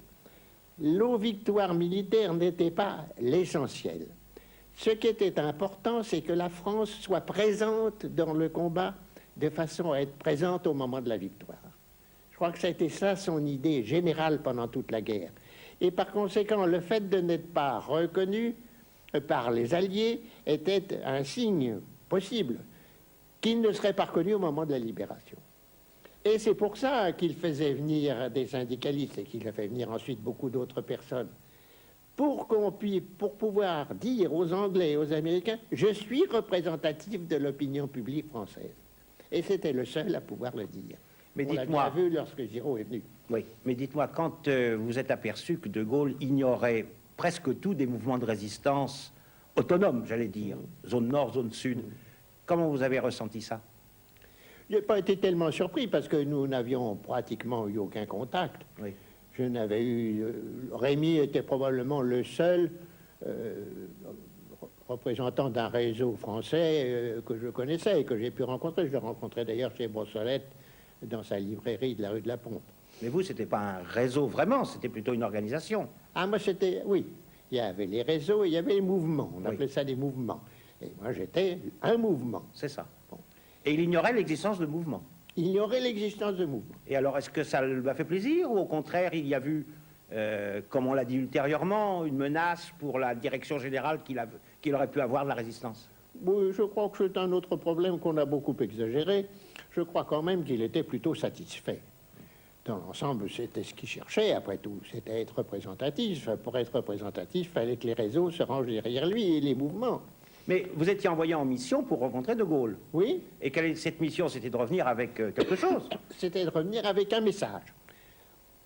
nos victoires militaires n'étaient pas l'essentiel. Ce qui était important, c'est que la France soit présente dans le combat de façon à être présente au moment de la victoire. Je crois que c'était ça son idée générale pendant toute la guerre. Et par conséquent, le fait de n'être pas reconnu par les Alliés était un signe possible qu'il ne serait pas reconnu au moment de la libération. Et c'est pour ça qu'il faisait venir des syndicalistes et qu'il a fait venir ensuite beaucoup d'autres personnes. Pour pouvoir dire aux Anglais et aux Américains « Je suis représentatif de l'opinion publique française ». Et c'était le seul à pouvoir le dire. Mais on l'a bien vu lorsque Giraud est venu. Oui, mais dites-moi, quand vous êtes aperçu que De Gaulle ignorait presque tout des mouvements de résistance autonomes, j'allais dire, zone nord, zone sud, comment vous avez ressenti ça? Je n'ai pas été tellement surpris parce que nous n'avions pratiquement eu aucun contact. Oui. Je n'avais eu... Rémy était probablement le seul représentant d'un réseau français que je connaissais et que j'ai pu rencontrer. Je l'ai rencontré d'ailleurs chez Brossolette dans sa librairie de la rue de la Pompe. Mais vous, c'était pas un réseau vraiment, c'était plutôt une organisation. Ah, moi, c'était... Oui, il y avait les réseaux et il y avait les mouvements. On appelait ça des mouvements. Et moi, j'étais un mouvement. C'est ça. Bon. Et il ignorait l'existence de mouvements. Il ignorait l'existence de mouvements. Et alors, est-ce que ça lui a fait plaisir ou au contraire, il y a vu, comme on l'a dit ultérieurement, une menace pour la direction générale qu'il aurait pu avoir de la résistance? Oui, je crois que c'est un autre problème qu'on a beaucoup exagéré. Je crois quand même qu'il était plutôt satisfait. Dans l'ensemble, c'était ce qu'il cherchait, après tout. C'était être représentatif. Pour être représentatif, il fallait que les réseaux se rangent derrière lui et les mouvements. Mais vous étiez envoyé en mission pour rencontrer De Gaulle. Oui. Et quelle est cette mission? C'était de revenir avec quelque chose? C'était de revenir avec un message.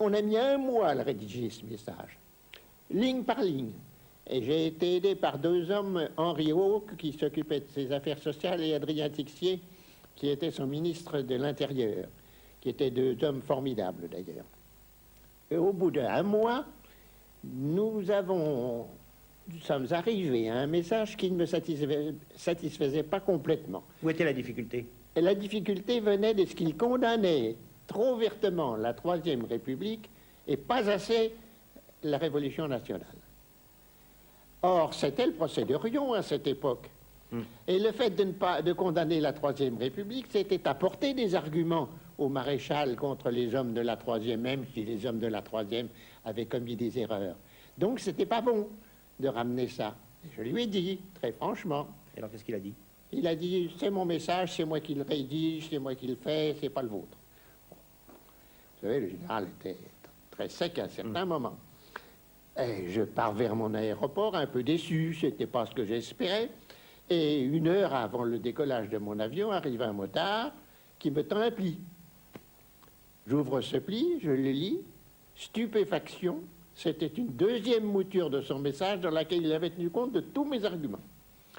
On a mis 1 mois à le rédiger, ce message, ligne par ligne. Et j'ai été aidé par 2 hommes, Henri Hauque, qui s'occupait de ses affaires sociales, et Adrien Tixier, qui était son ministre de l'Intérieur, qui étaient 2 hommes formidables d'ailleurs. Et au bout d'1 mois, nous sommes arrivés à un message qui ne me satisfaisait pas complètement. Où était la difficulté? Et la difficulté venait de ce qu'il condamnait trop ouvertement la Troisième République et pas assez la Révolution nationale. Or, c'était le procès de Rion à cette époque. Et le fait de condamner la Troisième République, c'était apporter des arguments au maréchal contre les hommes de la Troisième, même si les hommes de la Troisième avaient commis des erreurs. Donc, c'était pas bon de ramener ça. Et je lui ai dit, très franchement. Et alors, qu'est-ce qu'il a dit? Il a dit, c'est mon message, c'est moi qui le rédige, c'est moi qui le fais, c'est pas le vôtre. Vous savez, le général était très sec à un certain moment. Et je pars vers mon aéroport un peu déçu, c'était pas ce que j'espérais. Et 1 heure avant le décollage de mon avion, arrive un motard qui me tend un pli. J'ouvre ce pli, je le lis, stupéfaction, c'était une 2e mouture de son message dans laquelle il avait tenu compte de tous mes arguments.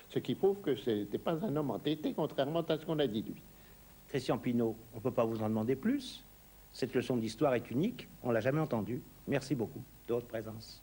Ce qui prouve que ce n'était pas un homme entêté, contrairement à ce qu'on a dit de lui. Christian Pineau, on ne peut pas vous en demander plus. Cette leçon d'histoire est unique, on ne l'a jamais entendue. Merci beaucoup de votre présence.